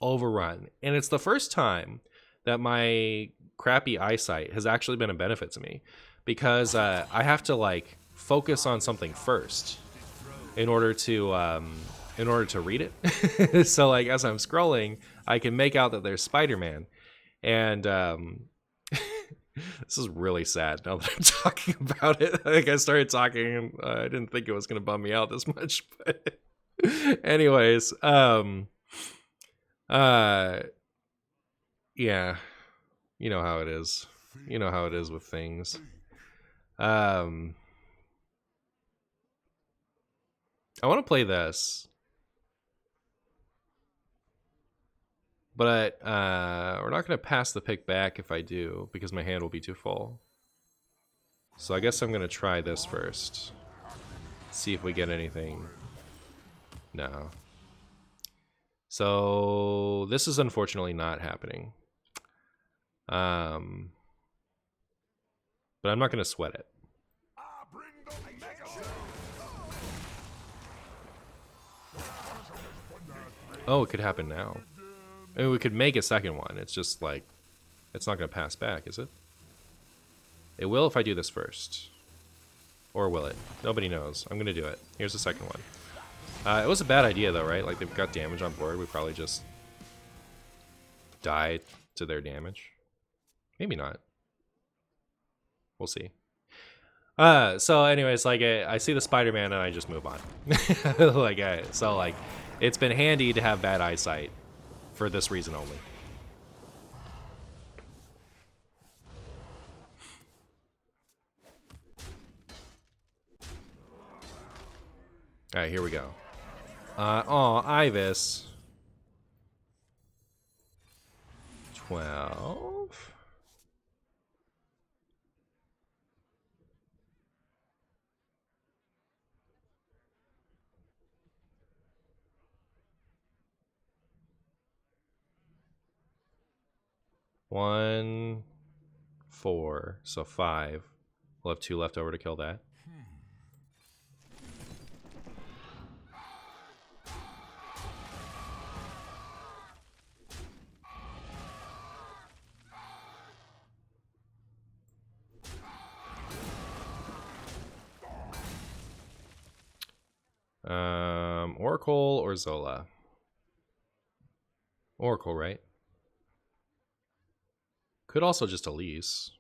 overrun, and it's the first time that my crappy eyesight has actually been a benefit to me, because I have to like focus on something first in order to read it. So like as I'm scrolling, I can make out that there's Spider-Man, and this is really sad now that I'm talking about it. I think I started talking and I didn't think it was going to bum me out this much, but anyways, yeah, you know how it is. You know how it is with things. I want to play this, but we're not going to pass the pick back if I do, because my hand will be too full. So I guess I'm going to try this first. See if we get anything. No. So this is unfortunately not happening. But I'm not going to sweat it. Oh, it could happen now. I mean, we could make a second one. It's just like, it's not going to pass back, is it? It will if I do this first. Or will it? Nobody knows. I'm going to do it. Here's the second one. It was a bad idea, though, right? Like, they've got damage on board. We probably just die to their damage. Maybe not. We'll see. So anyways, like, I see the Spider-Man and I just move on. So, like, it's been handy to have bad eyesight for this reason only. Alright, here we go. Oh, Ibis. 12. One, 4, so 5. We'll have 2 left over to kill that. Oracle or Zola? Oracle, right? Could also just Elise.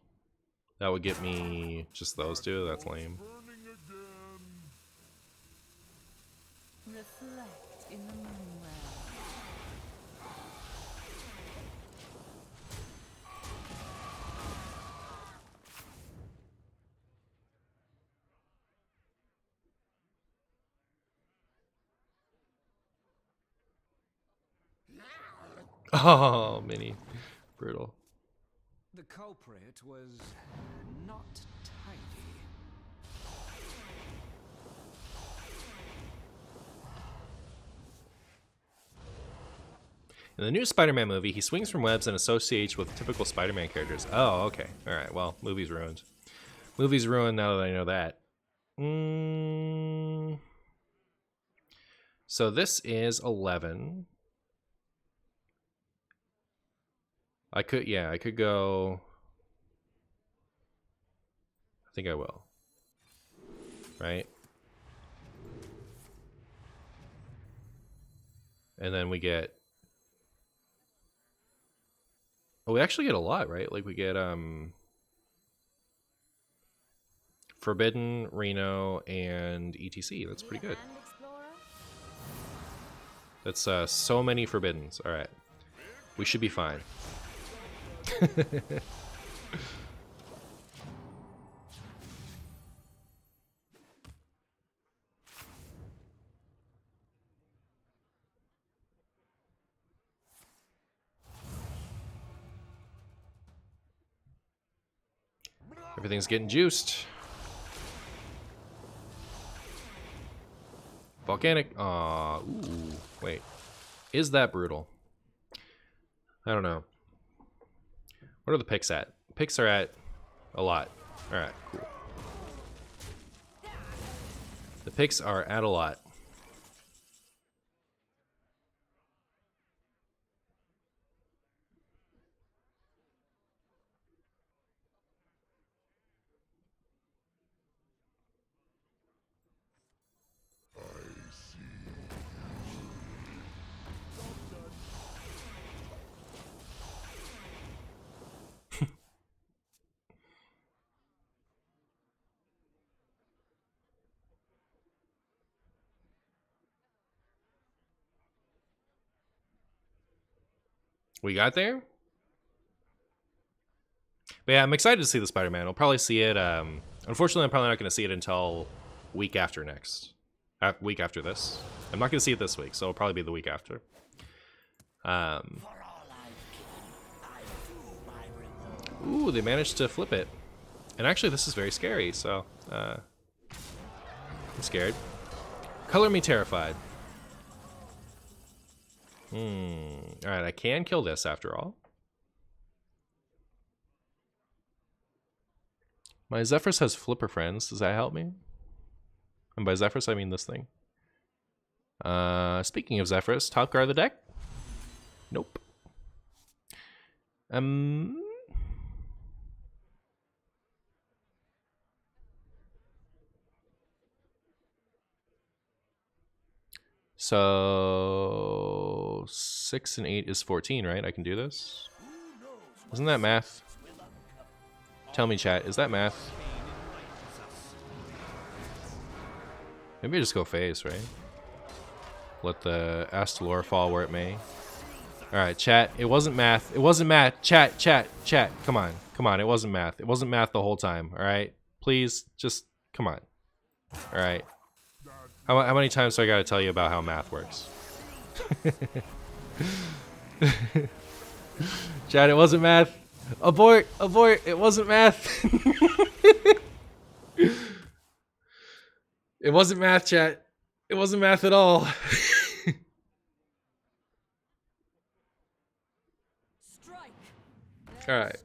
That would get me just those two. That's lame. Reflect in the moonwell. Oh, mini. Brutal. The culprit was not tidy. In the new Spider-Man movie, he swings from webs and associates with typical Spider-Man characters. Oh, okay. Alright, well, movie's ruined. Movie's ruined now that I know that. So this is 11. I could go... I think I will. Right? And then we get... Oh, we actually get a lot, right? Like we get Forbidden, Reno, and ETC. That's pretty good. That's so many Forbiddens. All right. We should be fine. Everything's getting juiced. Volcanic. Aw, ooh, wait. Is that brutal? I don't know. What are the picks at? Picks are at a lot. Alright, cool. The picks are at a lot. We got there? But yeah, I'm excited to see the Spider-Man. I'll probably see it. Unfortunately, I'm probably not going to see it until week after next. Week after this. I'm not going to see it this week, so it'll probably be the week after. Ooh, they managed to flip it. And actually, this is very scary, so... I'm scared. Color me terrified. Alright, I can kill this after all. My Zephyrus has flipper friends. Does that help me? And by Zephyrus, I mean this thing. Speaking of Zephyrus, top guard of the deck? Nope. So 6 and 8 is 14, right? I can do this. Isn't that math? Tell me, chat. Is that math? Maybe I just go face, right? Let the Astalor fall where it may. Alright, chat. It wasn't math. It wasn't math. Chat. Come on. Come on. It wasn't math. It wasn't math the whole time. Alright? Please, just come on. Alright. How many times do I gotta tell you about how math works? Chat, it wasn't math. Abort! Abort! It wasn't math. It wasn't math, chat. It wasn't math at all. Alright.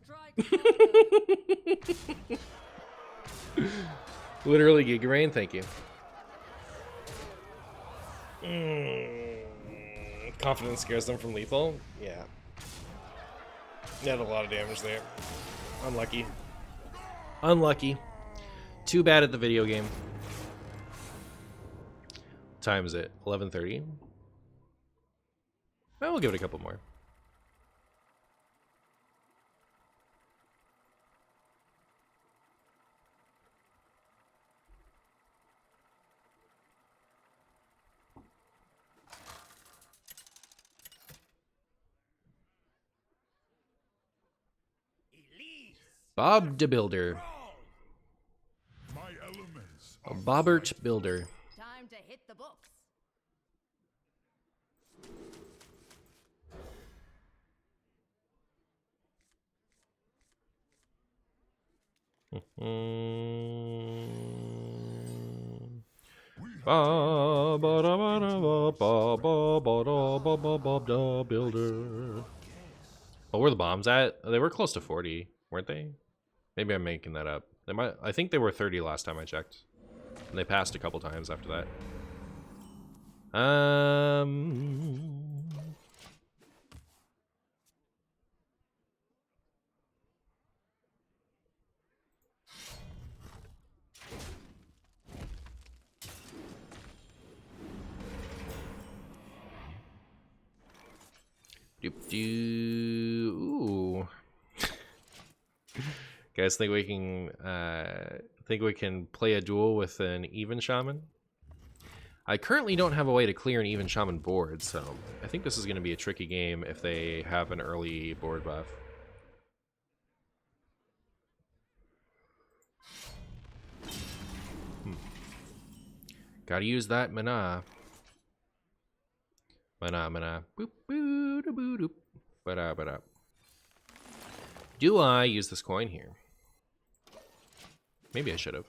Literally Giga Rain, thank you. Confidence scares them from lethal? Yeah. They had a lot of damage there. Unlucky. Unlucky. Too bad at the video game. What time is it? 11:30? Well, we'll give it a couple more. Bob the Builder. My elements A Bobbert Builder. Time to hit the books. Builder. Oh, where the bombs at? They were close to 40, weren't they? Maybe I'm making that up. They might. I think they were 30 last time I checked. And they passed a couple times after that. Ooh. Guys, think we can play a duel with an even shaman? I currently don't have a way to clear an even shaman board, so I think this is going to be a tricky game if they have an early board buff. Gotta use that mana. Mana. Boop, boo, da, boo, doop. Ba-da, ba-da. Do I use this coin here? Maybe I should have.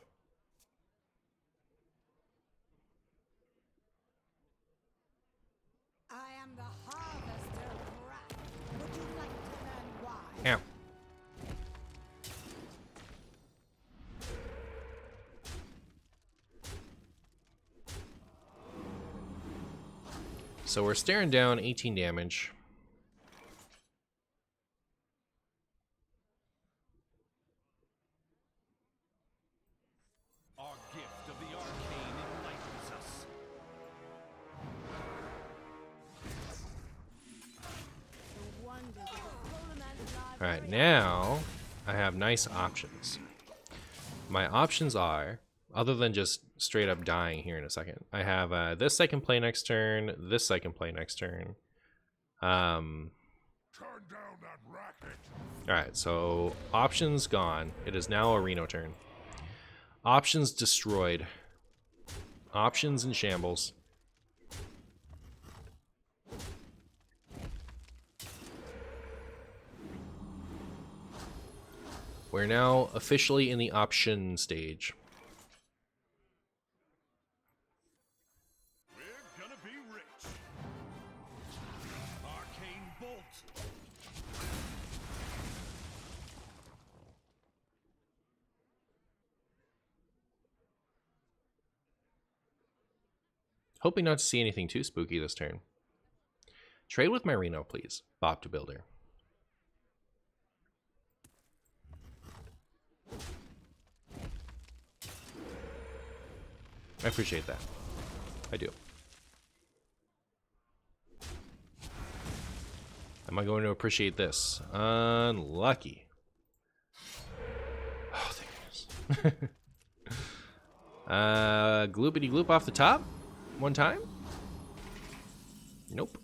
I am the harvester of wrath. Would you like to learn why? Ow. So we're staring down 18 damage. Our gift of the arcane enlightens us. The wonders of the Poleman's library. Alright, now I have nice options. My options are, other than just straight up dying here in a second, I have this I can play next turn, this I can play next turn. Turn down that racket. Alright, so options gone. It is now a Reno turn. Options destroyed. Options in shambles. We're now officially in the option stage. We're gonna be rich. Arcane bolt. Hoping not to see anything too spooky this turn. Trade with my Reno, please. Bop to Builder. I appreciate that. I do. Am I going to appreciate this? Unlucky. Oh, thank goodness. Gloopity gloop off the top? One time? Nope.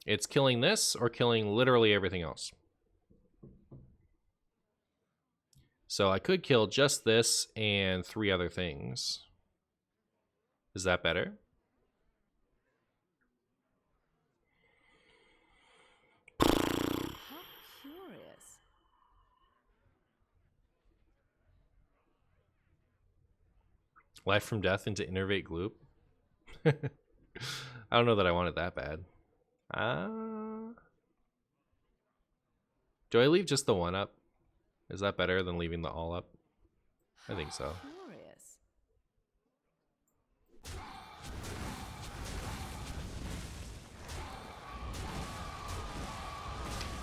It's killing this or killing literally everything else. So I could kill just this and 3 other things. Is that better? How curious. Life from death into innervate gloop? I don't know that I want it that bad. Do I leave just the 1 up? Is that better than leaving the all up? I think so. Curious.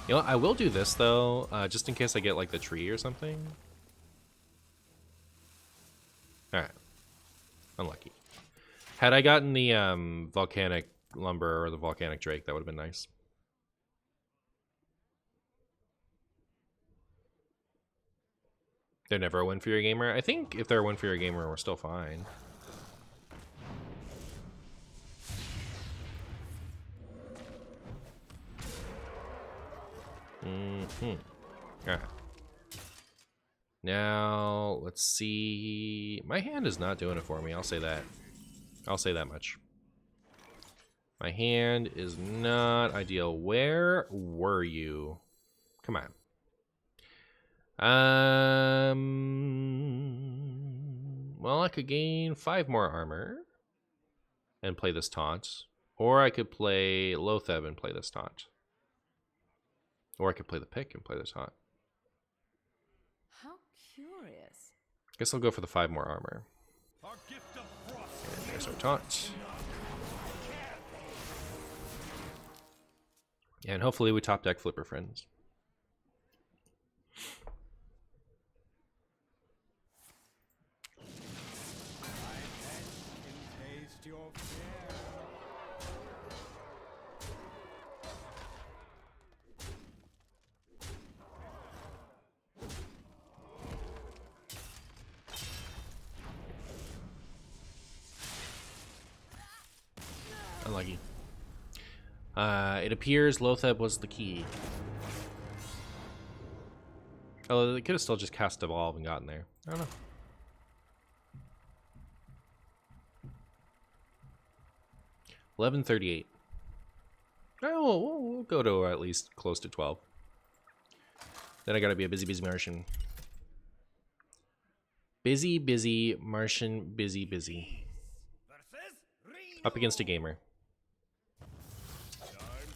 You know, I will do this though, just in case I get like the tree or something. Alright. Unlucky. Had I gotten the volcanic lumber or the volcanic drake, that would have been nice. They're never a win for your gamer. I think if they're a win for your gamer, we're still fine. Alright. Now, let's see. My hand is not doing it for me, I'll say that. I'll say that much. My hand is not ideal. Where were you? Come on. Well, I could gain 5 more armor and play this taunt. Or I could play Lotheb and play this taunt. Or I could play the pick and play the taunt. How curious. Guess I'll go for the 5 more armor. Our gift of frost. And there's our taunt. And hopefully we top deck Flipper Friends. Taste your fear. Unlucky. It appears Lotheb was the key. Oh, they could have still just cast Evolve and gotten there. I don't know. $11.38. Oh, we'll go to at least close to 12. Then I gotta be a busy, busy Martian. Busy, busy Martian, busy, busy. Versus Reno. Up against a gamer. Time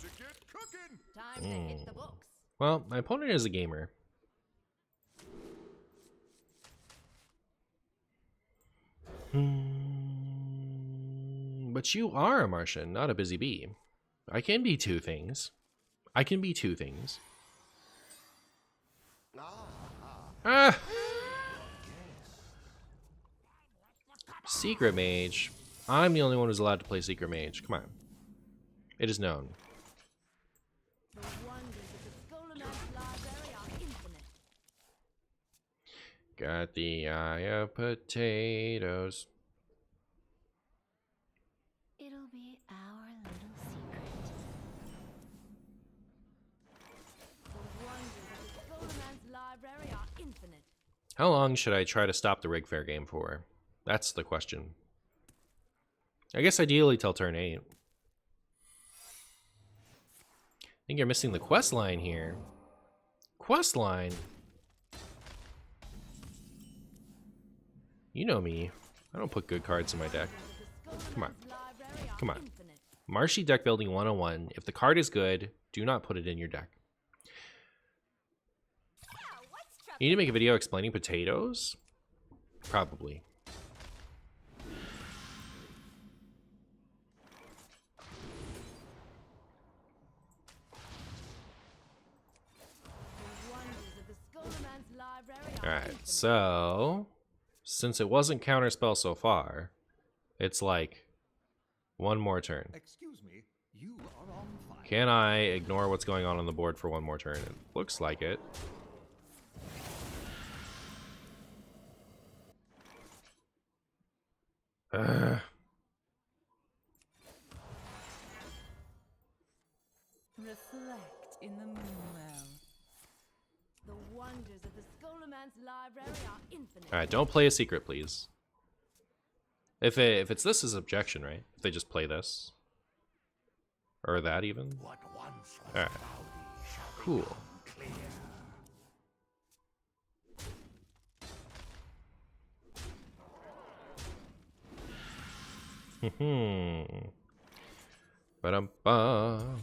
to get cooking. Time to hit the books. Well, my opponent is a gamer. But you are a Martian, not a busy bee. I can be two things. I can be two things. Ah! Secret Mage. I'm the only one who's allowed to play Secret Mage. Come on. It is known. The wonders of the Scholomance library are infinite. Got the eye of potatoes. It'll be our little secret. The wonders of the Scholomance library are infinite. How long should I try to stop the Rig Fair game for? That's the question. I guess ideally till turn 8. I think you're missing the quest line here. Quest line? You know me. I don't put good cards in my deck. Come on. Come on. Marshy deck building 101. If the card is good, do not put it in your deck. You need to make a video explaining potatoes? Probably. Alright, so since it wasn't counterspell so far, it's like one more turn. Excuse me, you are on fire. Can I ignore what's going on the board for one more turn? It looks like it. Reflect in the moonwell. The wonders of the Scholomance library are infinite. Alright, don't play a secret, please. If it's this is objection, right? If they just play this. Or that even. What once was Alright. cloudy shall Cool. become clear. Ba-dum-bum.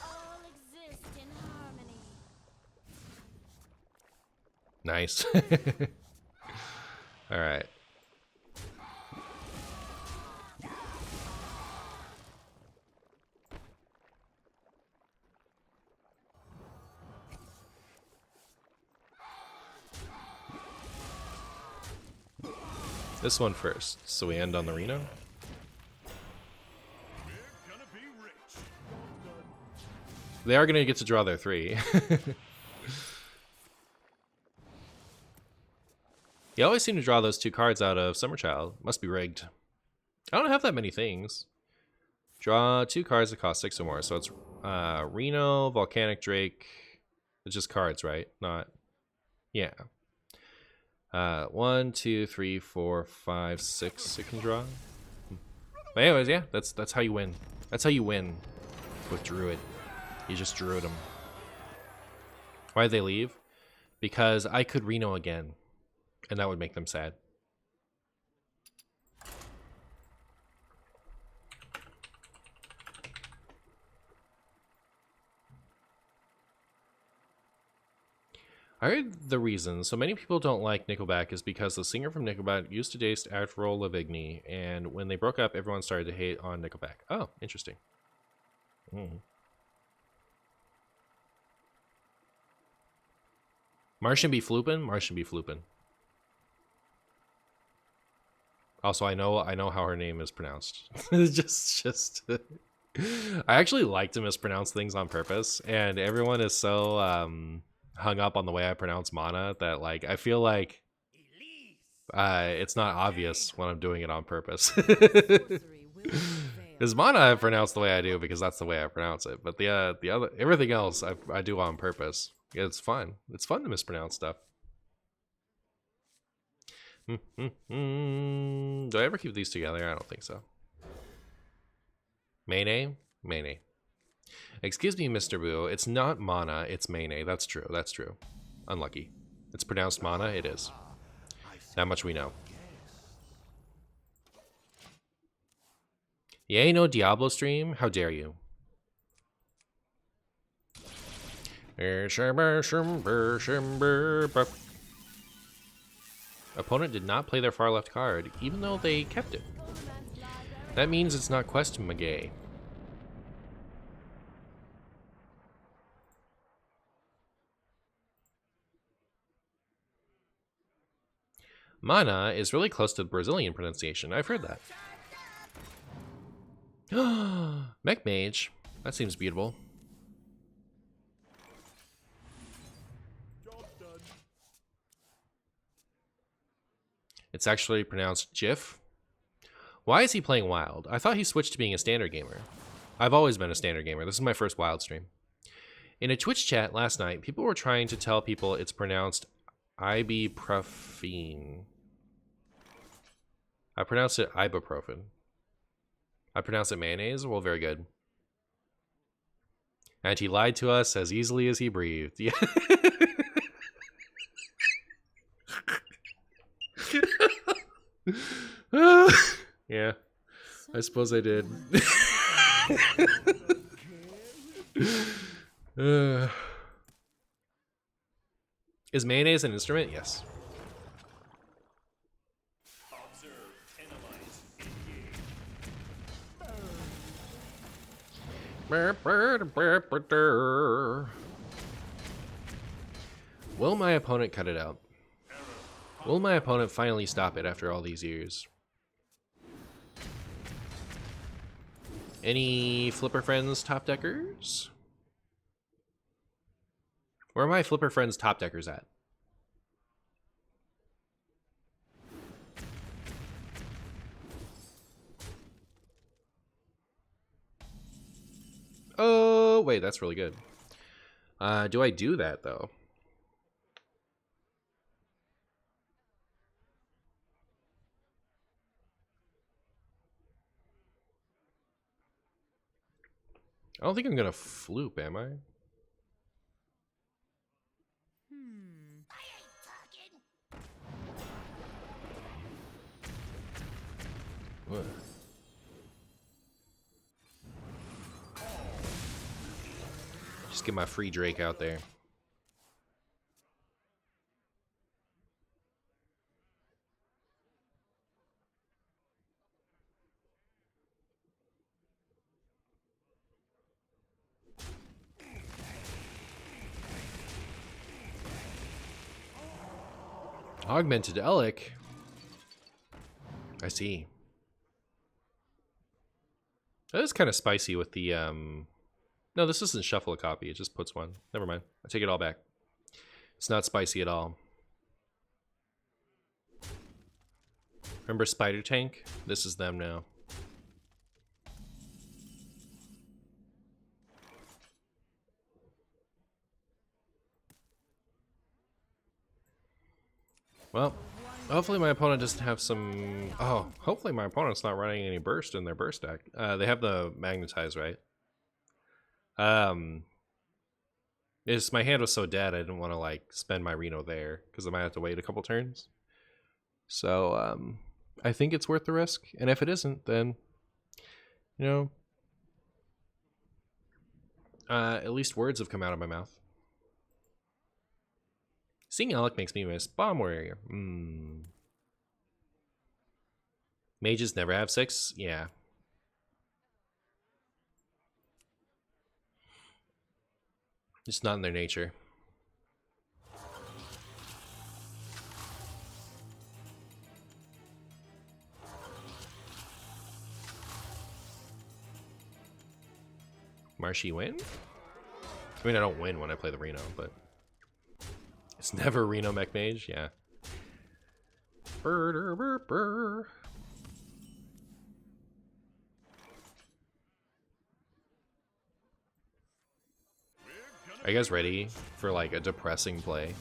All exist in harmony. Nice. All right. This one first, so we end on the Reno. We're gonna be rich. They are gonna get to draw their 3. You always seem to draw those 2 cards out of Summerchild. Must be rigged. I don't have that many things. Draw 2 cards that cost 6 or more. So it's Reno, Volcanic Drake. It's just cards, right? Not. Yeah. 1, 2, 3, 4, 5, 6 you can draw. But anyways, yeah, that's how you win. That's how you win with Druid. You just Druid them. Why did they leave? Because I could Reno again. And that would make them sad. I heard the reason so many people don't like Nickelback is because the singer from Nickelback used to date Avril Lavigne, and when they broke up, everyone started to hate on Nickelback. Oh, interesting. Martian be floopin'? Martian be floopin'. Also, I know how her name is pronounced. just I actually like to mispronounce things on purpose, and everyone is so hung up on the way I pronounce Mana that like I feel like it's not obvious when I'm doing it on purpose. Sorcery will prevail. Is mana I pronounce the way I do because that's the way I pronounce it. But the other everything else I do on purpose. Yeah, it's fun. It's fun to mispronounce stuff. Do I ever keep these together? I don't think so. Mayne? Mayne. Excuse me, Mr. Boo. It's not mana, it's Mayne. That's true. That's true. Unlucky. It's pronounced mana. It is. That much we know. Yay, no Diablo stream? How dare you? Opponent did not play their far left card, even though they kept it. That means it's not Quest Magay. Mana is really close to the Brazilian pronunciation. I've heard that. Mech Mage. That seems beautiful. It's actually pronounced Jif. Why is he playing Wild? I thought he switched to being a standard gamer. I've always been a standard gamer. This is my first Wild stream. In a Twitch chat last night, people were trying to tell people it's pronounced ibuprofen. I pronounced it ibuprofen. I pronounced it mayonnaise? Well, very good. And he lied to us as easily as he breathed. Yeah. Yeah, I suppose I did. Is mayonnaise an instrument? Yes. Will my opponent cut it out? Will my opponent finally stop it after all these years? Any Flipper Friends top deckers? Where are my Flipper Friends top deckers at? Oh, wait, that's really good. Do I do that, though? I don't think I'm gonna floop, am I? What? Just get my free Drake out there. Augmented Elic. I see. That is kind of spicy with the no, this isn't shuffle a copy, it just puts one. Never mind. I take it all back. It's not spicy at all. Remember Spider Tank? This is them now. Well, hopefully my opponent doesn't have some... Oh, hopefully my opponent's not running any burst in their burst deck. They have the magnetize, right? My hand was so dead I didn't want to like spend my Reno there because I might have to wait a couple turns. So I think it's worth the risk, and if it isn't, then you know, at least words have come out of my mouth. Seeing Alec makes me miss Bomb Warrior. Mages never have 6? Yeah. It's not in their nature. Marshy win? I mean, I don't win when I play the Reno, but... It's never Reno Mech Mage, yeah. Are you guys ready for like a depressing play?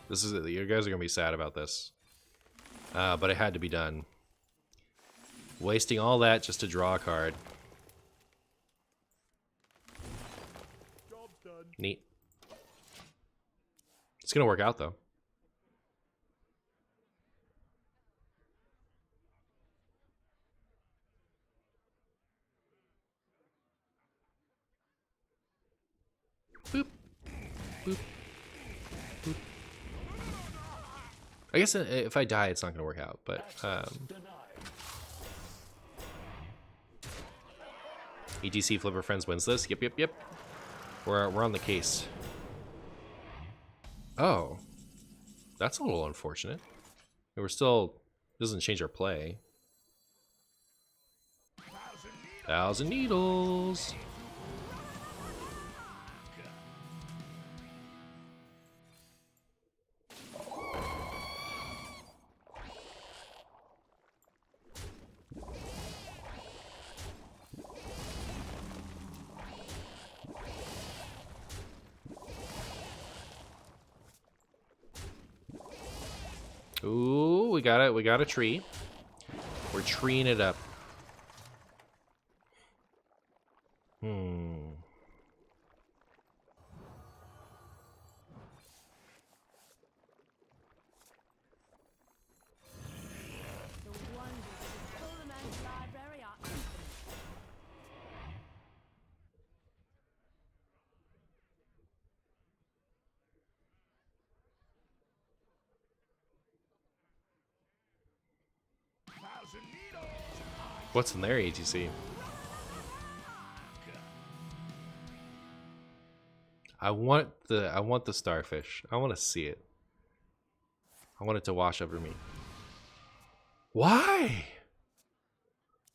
This is you guys are gonna be sad about this, but it had to be done. Wasting all that just to draw a card. Job's done. Neat. It's gonna work out though. Boop. Boop. Boop. I guess if I die, it's not gonna work out, but ETC Flipper Friends wins this. Yep, yep, yep. We're on the case. Oh, that's a little unfortunate. We're still doesn't change our play. 1,000 needles. Ooh, we got it. We got a tree. We're treeing it up. The wonders of Coleman's library are infinite. What's in there, ATC? I want the starfish. I want to see it. I want it to wash over me. Why?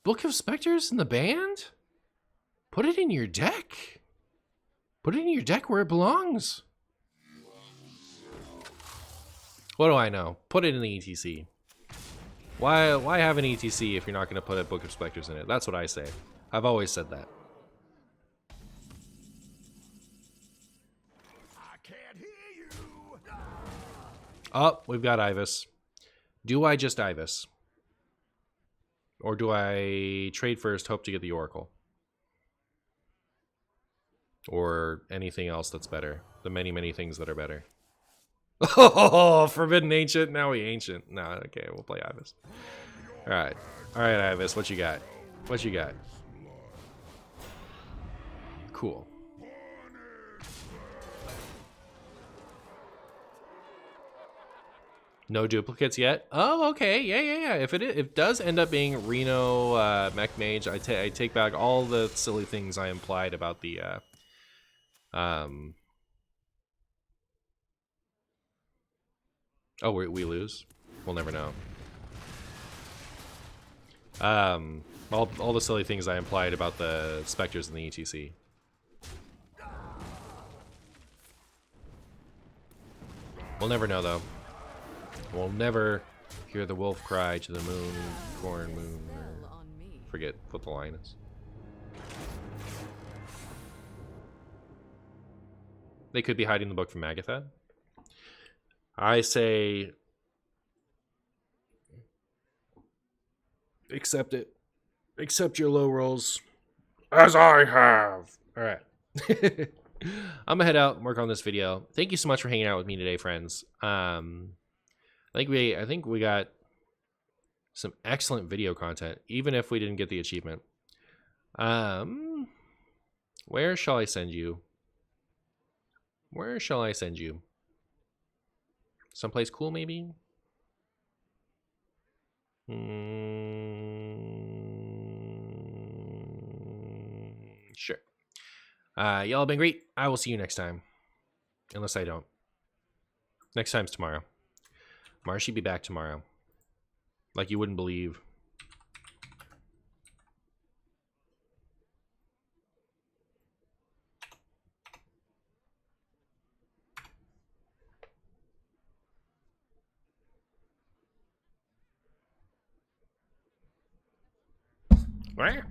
Book of Specters in the band? Put it in your deck. Put it in your deck where it belongs. What do I know? Put it in the ETC. Why have an ETC if you're not going to put a Book of Specters in it? That's what I say. I've always said that. I can't hear you. Oh, we've got Ibis. Do I just Ibis? Or do I trade first, hope to get the Oracle? Or anything else that's better? The many, many things that are better. Oh, Forbidden Ancient. Now we Ancient. No, okay, we'll play Ibis. Alright. Alright, Ibis, what you got? What you got? Cool. No duplicates yet? Oh, okay. Yeah. If it does end up being Reno Mech Mage, I take back all the silly things I implied about the Oh, we lose? We'll never know. All the silly things I implied about the Spectres in the ETC. We'll never know, though. We'll never hear the wolf cry to the moon, corn moon, or Fell on me. forget what the line is. They could be hiding the book from Agatha. I say accept it. Accept your low rolls. As I have. Alright. I'm gonna head out and work on this video. Thank you so much for hanging out with me today, friends. I think we got some excellent video content, even if we didn't get the achievement. Where shall I send you? Where shall I send you? Someplace cool, maybe? Sure. Y'all have been great. I will see you next time. Unless I don't. Next time's tomorrow. Marshy be back tomorrow. Like you wouldn't believe. Right?